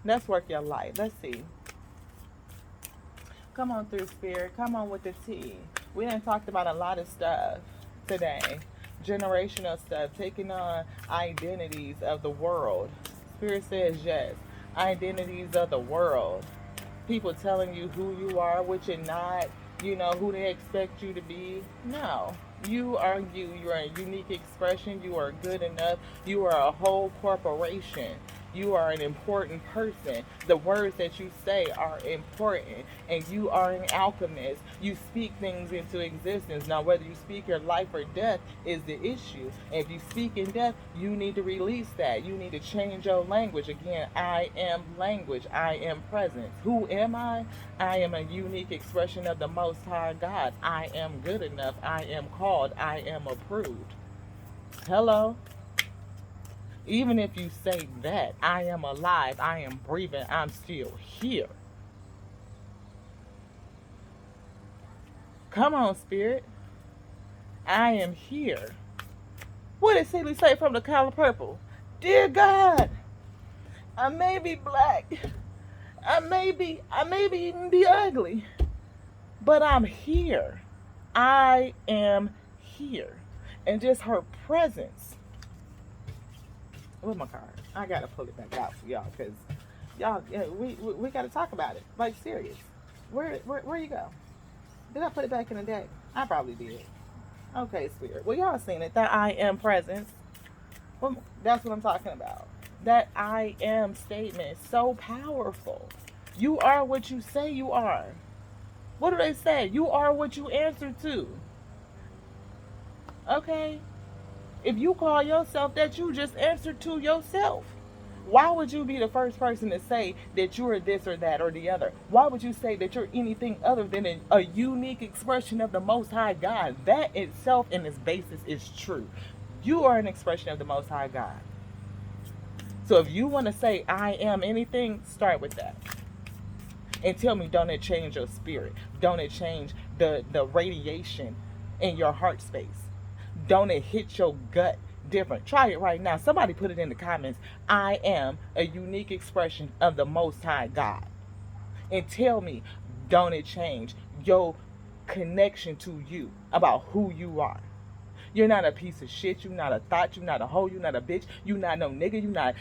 Let's work your light. Let's see. Come on through, Spirit. Come on with the tea. We done talked about a lot of stuff today. Generational stuff. Taking on identities of the world. Spirit says yes. Identities of the world. People telling you who you are, what you're not, who they expect you to be. No. You are you. You are a unique expression. You are good enough. You are a whole corporation. You are an important person. The words that you say are important. And you are an alchemist. You speak things into existence. Now, whether you speak your life or death is the issue. And if you speak in death, you need to release that. You need to change your language. Again, I am language. I am presence. Who am I? I am a unique expression of the Most High God. I am good enough. I am called. I am approved. Hello? Even if you say that, I am alive, I am breathing, I'm still here. Come on, Spirit. I am here. What did Celie say from the color purple? Dear God, I may be black. I may even be ugly. But I'm here. I am here. And just her presence. Where's my card? I gotta pull it back out for y'all, because y'all, we gotta talk about it. Like, serious. Where you go? Did I put it back in the deck? I probably did. Okay, Spirit. Well, y'all seen it. That I am presence. Well, that's what I'm talking about. That I am statement is so powerful. You are what you say you are. What do they say? You are what you answer to. Okay? If you call yourself that, you just answer to yourself. Why would you be the first person to say that you're this or that or the other? Why would you say that you're anything other than a unique expression of the Most High God? That itself in its basis is true. You are an expression of the Most High God. So if you want to say I am anything, start with that. And tell me, don't it change your spirit? Don't it change the radiation in your heart space? Don't it hit your gut different? Try it right now. Somebody put it in the comments. I am a unique expression of the Most High God. And tell me, don't it change your connection to you about who you are? You're not a piece of shit. You're not a thought. You're not a hoe. You're not a bitch. You're not no nigga. You're not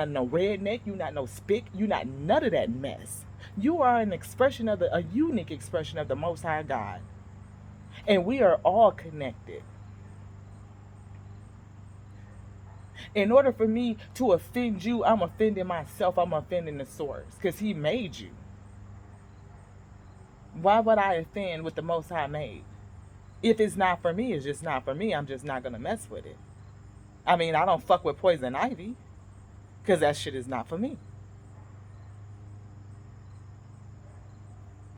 no redneck. You're not no spick. You're not none of that mess. You are an expression of a unique expression of the Most High God. And we are all connected. In order for me to offend you, I'm offending myself. I'm offending the source, because He made you. Why would I offend what the Most High made? If it's not for me, it's just not for me. I'm just not going to mess with it. I mean, I don't fuck with poison ivy, because that shit is not for me.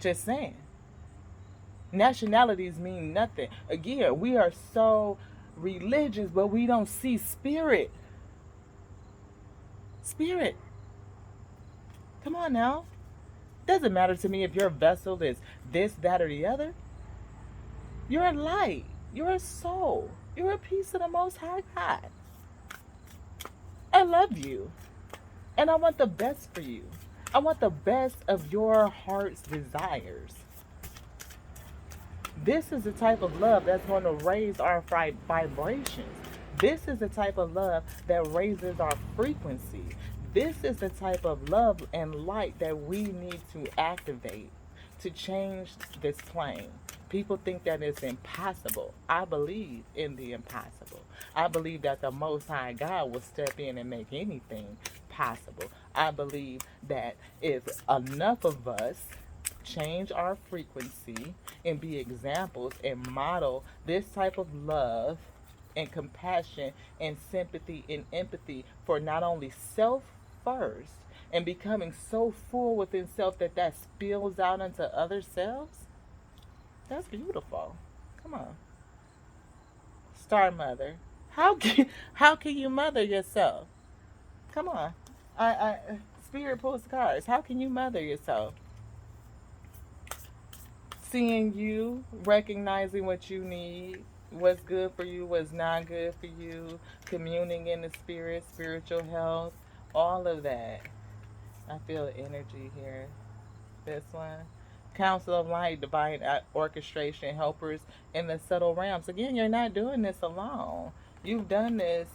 Just saying. Nationalities mean nothing. Again, we are so religious, but we don't see spirit. Spirit. Come on now. Doesn't matter to me if your vessel is this, that, or the other. You're a light. You're a soul. You're a piece of the Most High God. I love you. And I want the best for you. I want the best of your heart's desires. This is the type of love that's going to raise our vibrations. This is the type of love that raises our frequency. This is the type of love and light that we need to activate to change this plane. People think that it's impossible. I believe in the impossible. I believe that the Most High God will step in and make anything possible. I believe that if enough of us change our frequency and be examples and model this type of love and compassion and sympathy and empathy for not only self first and becoming so full within self that that spills out into other selves, that's beautiful. Come on. Star mother. How can you mother yourself? Come on. I Spirit pulls cards. How can you mother yourself? Seeing you, recognizing what you need, what's good for you, what's not good for you, communing in the spirit, spiritual health, all of that. I feel energy here. This one. Council of Light, divine orchestration, helpers in the subtle realms. Again, you're not doing this alone. You've done this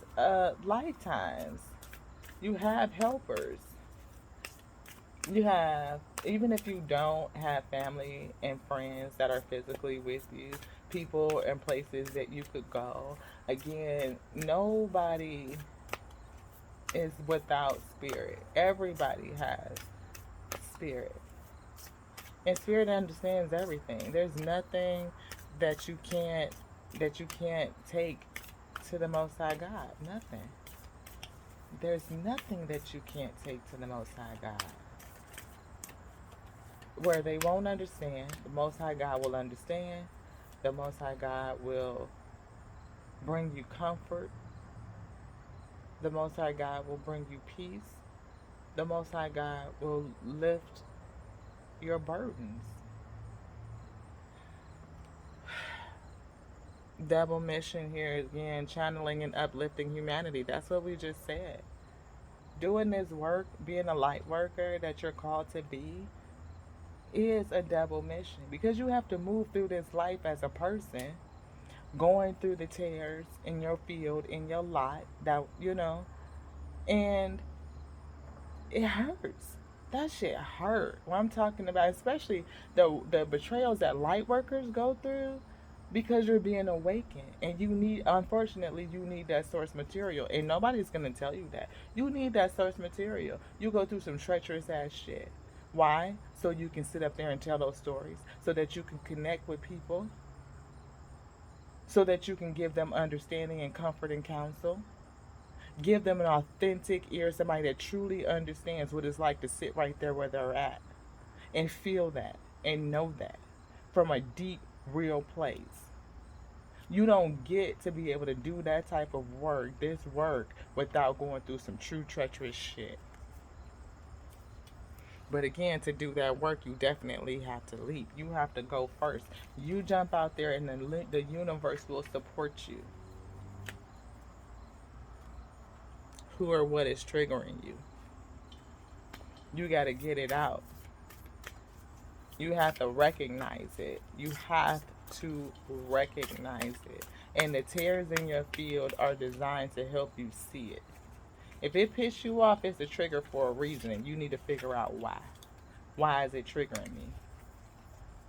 lifetimes. You have helpers. You have, even if you don't have family and friends that are physically with you, people and places that you could go. Again, nobody is without spirit. Everybody has spirit. And spirit understands everything. There's nothing that you can't take to the Most High God. Nothing. There's nothing that you can't take to the Most High God. Where they won't understand, the Most High God will understand. The Most High God will bring you comfort. The Most High God will bring you peace. The Most High God will lift your burdens. Double mission here again, channeling and uplifting humanity. That's what we just said. Doing this work, being a light worker that you're called to be, is a double mission because you have to move through this life as a person, going through the tears in your field, in your lot, that and it hurts. That shit hurt. What I'm talking about, especially the betrayals that light workers go through, because you're being awakened and unfortunately you need that source material, and nobody's gonna tell you that. You need that source material. You go through some treacherous ass shit. Why? So you can sit up there and tell those stories, so that you can connect with people, so that you can give them understanding and comfort and counsel. Give them an authentic ear, somebody that truly understands what it's like to sit right there where they're at and feel that and know that from a deep, real place. You don't get to be able to do that type of work, this work, without going through some true treacherous shit. But again, to do that work, you definitely have to leap. You have to go first. You jump out there and the universe will support you. Who or what is triggering you? You got to get it out. You have to recognize it. You have to recognize it. And the tears in your field are designed to help you see it. If it pisses you off, it's a trigger for a reason, and you need to figure out why. Why is it triggering me?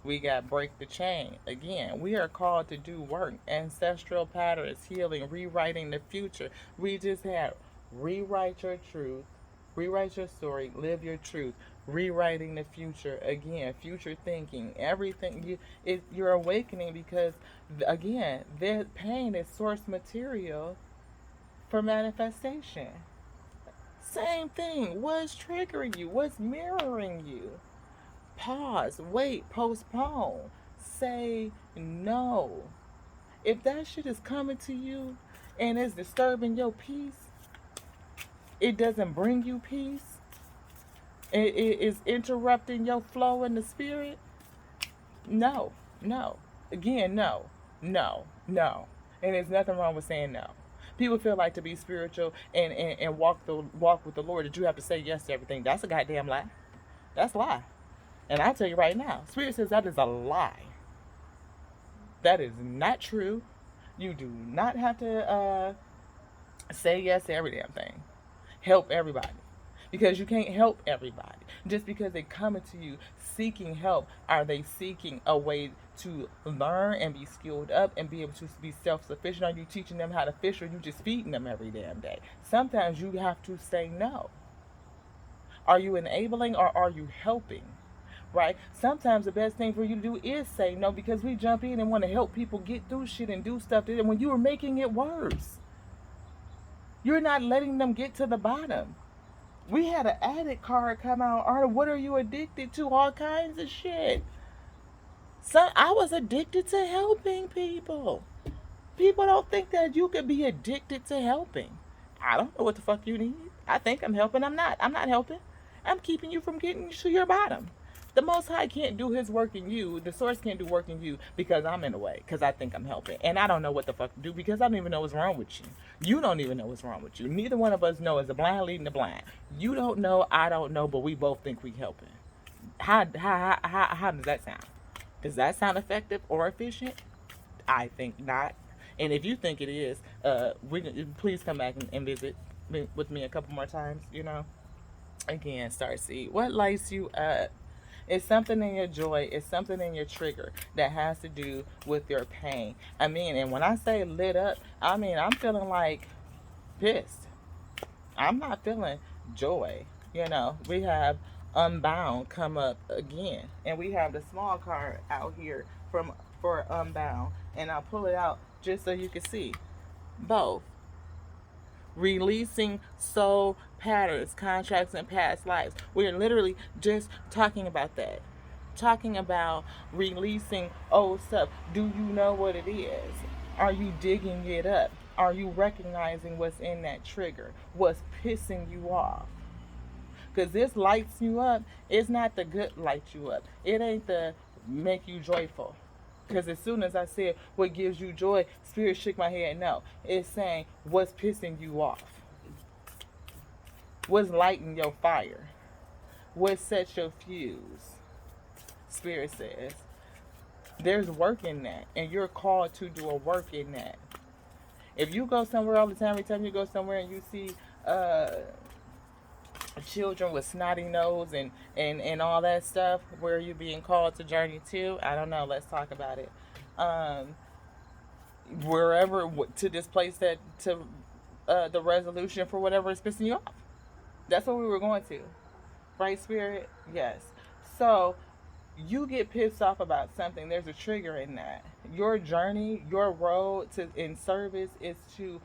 We got break the chain. Again, we are called to do work. Ancestral patterns, healing, rewriting the future. We just had rewrite your truth, rewrite your story, live your truth, rewriting the future. Again, future thinking, everything. You're awakening because, again, the pain is source material for manifestation. Same thing. What's triggering you? What's mirroring you? Pause, wait, postpone, say no. If that shit is coming to you and it's disturbing your peace, it doesn't bring you peace, it is interrupting your flow in the spirit, no. Again, no. And there's nothing wrong with saying no. People feel like to be spiritual and walk with the Lord that you have to say yes to everything. That's a goddamn lie. That's a lie. And I'll tell you right now, Spirit says that is a lie. That is not true. You do not have to say yes to every damn thing. Help everybody. Because you can't help everybody. Just because they come to you seeking help, are they seeking a way to learn and be skilled up and be able to be self-sufficient? Are you teaching them how to fish, or you just feeding them every damn day? Sometimes you have to say no. Are you enabling or are you helping? Right? Sometimes the best thing for you to do is say no, because we jump in and want to help people get through shit and do stuff to them when you are making it worse. You're not letting them get to the bottom. We had an addict card come out. Arta, what are you addicted to? All kinds of shit. So I was addicted to helping people. People don't think that you could be addicted to helping. I don't know what the fuck you need. I think I'm helping. I'm not. I'm not helping. I'm keeping you from getting to your bottom. The Most High can't do his work in you. The source can't do work in you because I'm in the way, because I think I'm helping. And I don't know what the fuck to do because I don't even know what's wrong with you. You don't even know what's wrong with you. Neither one of us know. Is the blind leading the blind? You don't know, I don't know, but we both think we helping. How does that sound? Does that sound effective or efficient? I think not. And if you think it is, please come back and visit with me a couple more times, Again, Starseed, what lights you up? It's something in your joy. It's something in your trigger that has to do with your pain. And when I say lit up, I'm feeling like pissed. I'm not feeling joy. We have Unbound come up again. And we have the small card out here for Unbound. And I'll pull it out just so you can see. Both. Releasing soul patterns, contracts, and past lives. We're literally just talking about that. Talking about releasing old stuff. Do you know what it is? Are you digging it up? Are you recognizing what's in that trigger? What's pissing you off? Because this lights you up. It's not the good light you up. It ain't the make you joyful. Because as soon as I said what gives you joy, Spirit shook my head. No, it's saying what's pissing you off. What's lighting your fire? What sets your fuse? Spirit says there's work in that, and you're called to do a work in that. If you go somewhere all the time, every time you go somewhere and you see children with snotty nose and all that stuff, where you being called to journey to, I don't know, let's talk about it. Wherever, to this place that to the resolution for whatever is pissing you off. That's what we were going to, right, Spirit? Yes. So you get pissed off about something. There's a trigger in that. Your journey, your road in service is to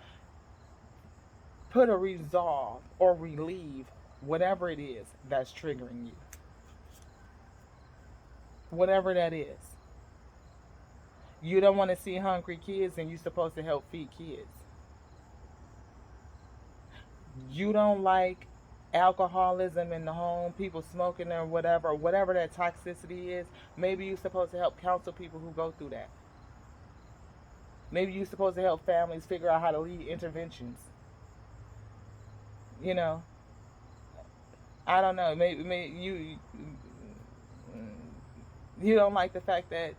put a resolve or relieve whatever it is that's triggering you. Whatever that is. You don't want to see hungry kids, and you're supposed to help feed kids. You don't like alcoholism in the home, people smoking or whatever that toxicity is. Maybe you're supposed to help counsel people who go through that. Maybe you're supposed to help families figure out how to lead interventions. I don't know. Maybe you don't like the fact that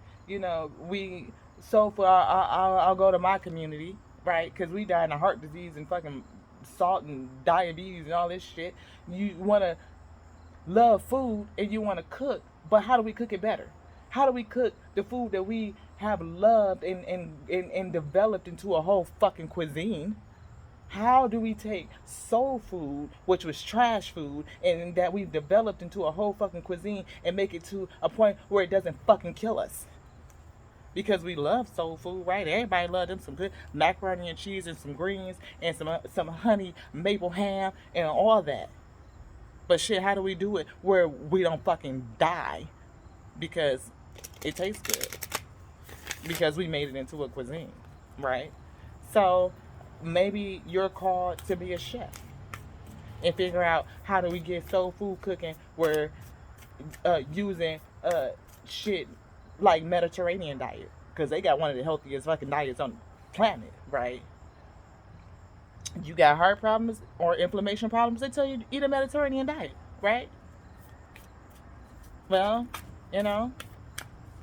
we. So for I'll go to my community, right? Because we die in a heart disease and fucking salt and diabetes and all this shit. You want to love food and you want to cook, but how do we cook it better? How do we cook the food that we have loved and developed into a whole fucking cuisine? How do we take soul food, which was trash food, and that we've developed into a whole fucking cuisine and make it to a point where it doesn't fucking kill us? Because we love soul food, right? Everybody loves them some good macaroni and cheese and some greens and some honey maple ham and all that. But shit, how do we do it where we don't fucking die? Because it tastes good. Because we made it into a cuisine, right? So maybe you're called to be a chef and figure out how do we get soul food cooking where using shit like Mediterranean diet, because they got one of the healthiest fucking diets on planet, right? You got heart problems or inflammation problems, they tell you to eat a Mediterranean diet, right? Well, you know,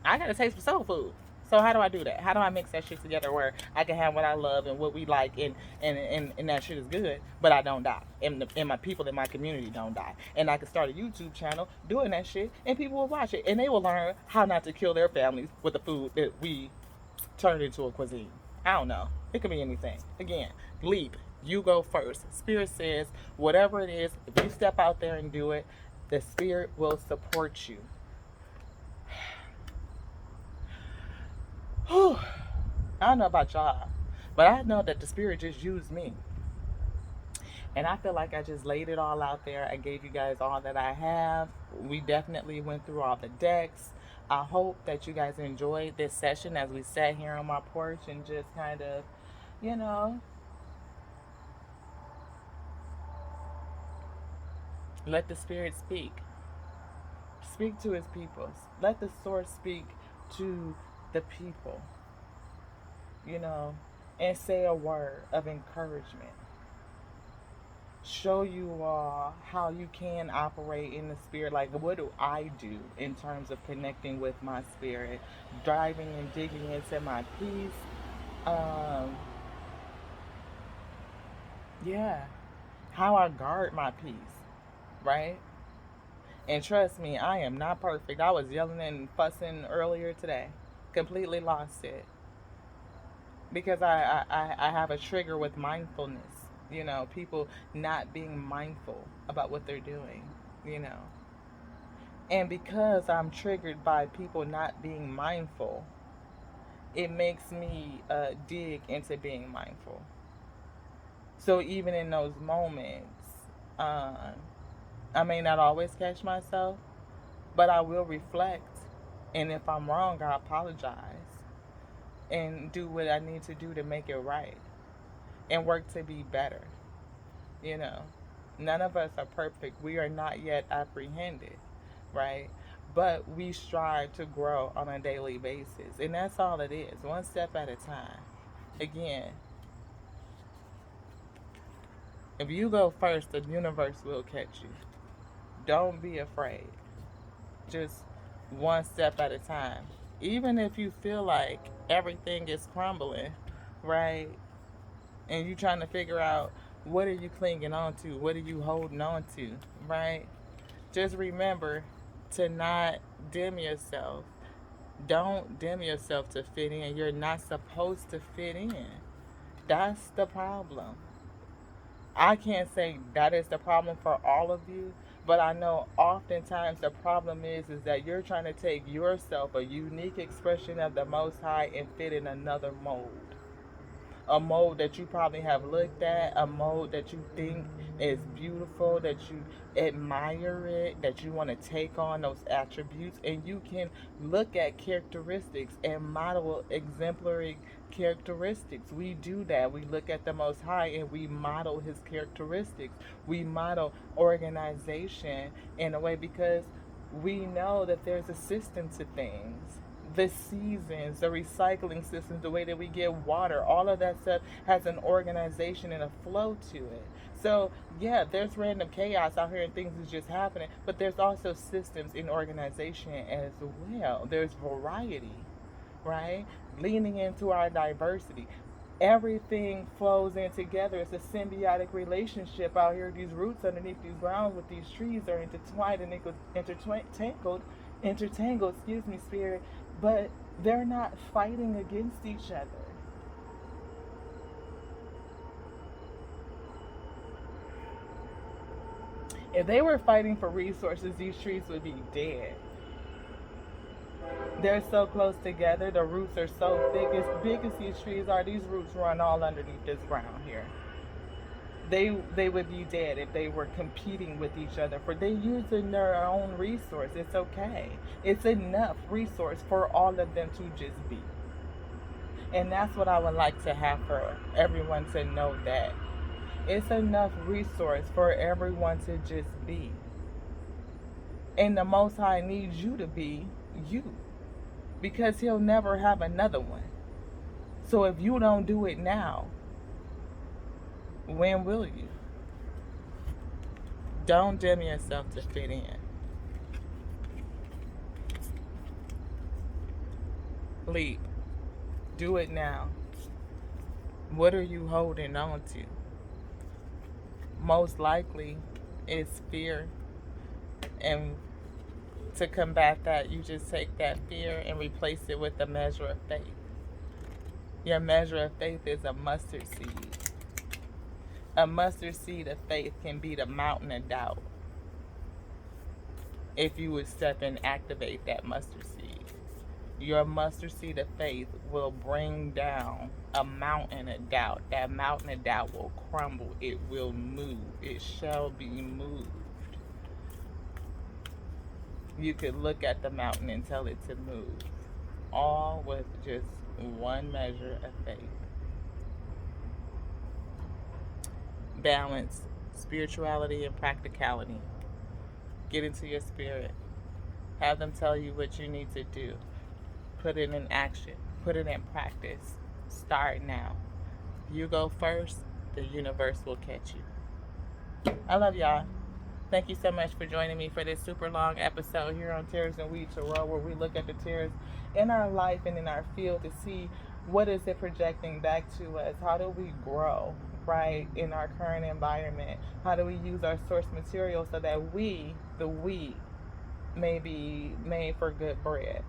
I got a taste for soul food. So how do I do that? How do I mix that shit together where I can have what I love and what we like, and that shit is good, but I don't die, and my people in my community don't die, and I can start a YouTube channel doing that shit, and people will watch it, and they will learn how not to kill their families with the food that we turned into a cuisine. I don't know. It could be anything. Again, leap. You go first. Spirit says whatever it is, if you step out there and do it, the spirit will support you. Whew. I don't know about y'all, but I know that the spirit just used me. And I feel like I just laid it all out there. I gave you guys all that I have. We definitely went through all the decks. I hope that you guys enjoyed this session as we sat here on my porch and just kind of, you know, let the spirit speak. Speak to his people. Let the source speak to the people, you know, and say a word of encouragement. Show you all how you can operate in the spirit. Like, what do I do in terms of connecting with my spirit, driving and digging into my peace? Yeah, how I guard my peace, right? And trust me, I am not perfect. I was yelling and fussing earlier today, completely lost it because I have a trigger with mindfulness. You know, people not being mindful about what they're doing, you know. And because I'm triggered by people not being mindful, it makes me dig into being mindful. So even in those moments, I may not always catch myself, but I will reflect. And if I'm wrong, I apologize and do what I need to do to make it right and work to be better. You know, none of us are perfect. We are not yet apprehended, right? But we strive to grow on a daily basis. And that's all it is, one step at a time. Again, if you go first, the universe will catch you. Don't be afraid. Just one step at a time. Even if you feel like everything is crumbling, right? And you trying to figure out what are you clinging on to? What are you holding on to, right? Just remember to not dim yourself. Don't dim yourself to fit in. You're not supposed to fit in. That's the problem. I can't say that is the problem for all of you, but I know oftentimes the problem is that you're trying to take yourself, a unique expression of the Most High, and fit in another mold. A mold that you probably have looked at, a mold that you think is beautiful, that you admire it, that you want to take on those attributes, and you can look at characteristics and model exemplary characteristics. We do that. We look at the Most High and we model his characteristics. We model organization in a way because we know that there's a system to things. The seasons, the recycling systems, the way that we get water, all of that stuff has an organization and a flow to it. So yeah, there's random chaos out here and things is just happening, but there's also systems in organization as well. There's variety, right? Leaning into our diversity. Everything flows in together. It's a symbiotic relationship out here. These roots underneath these grounds with these trees are intertwined and intertangled, excuse me, spirit, but they're not fighting against each other. If they were fighting for resources, these trees would be dead. They're so close together, the roots are so thick. As big as these trees are, these roots run all underneath this ground here. They would be dead if they were competing with each other, for they using their own resource. It's okay. It's enough resource for all of them to just be. And that's what I would like to have for everyone to know, that it's enough resource for everyone to just be. And the Most High needs you to be you, because he'll never have another one. So if you don't do it now, when will you? Don't dim yourself to fit in. Leap. Do it now. What are you holding on to? Most likely it's fear. And to combat that, you just take that fear and replace it with a measure of faith. Your measure of faith is a mustard seed. A mustard seed of faith can beat a mountain of doubt if you would step and activate that mustard seed. Your mustard seed of faith will bring down a mountain of doubt. That mountain of doubt will crumble. It will move. It shall be moved. You could look at the mountain and tell it to move. All with just one measure of faith. Balance spirituality and practicality. Get into your spirit. Have them tell you what you need to do. Put it in action. Put it in practice. Start now. You go first, the universe will catch you. I love y'all. Thank you so much for joining me for this super long episode here on Tears and Weed Tarot, where we look at the tears in our life and in our field to see what is it projecting back to us. How do we grow, right, in our current environment? How do we use our source material so that we, the wheat, may be made for good bread?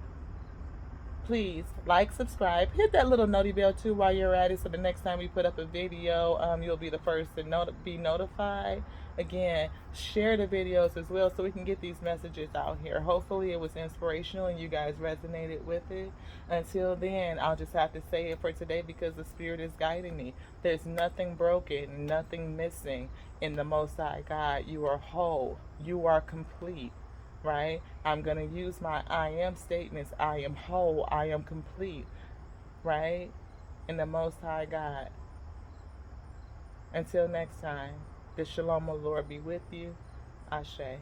Please like, subscribe, hit that little noti bell too while you're at it, so the next time we put up a video, you'll be the first to be notified. Again, share the videos as well so we can get these messages out here. Hopefully it was inspirational and you guys resonated with it. Until then, I'll just have to say it for today because the Spirit is guiding me. There's nothing broken, nothing missing in the Most High God. You are whole. You are complete. Right? I'm going to use my I am statements. I am whole. I am complete. Right? In the Most High God. Until next time, the Shalom of the Lord be with you. Ashe.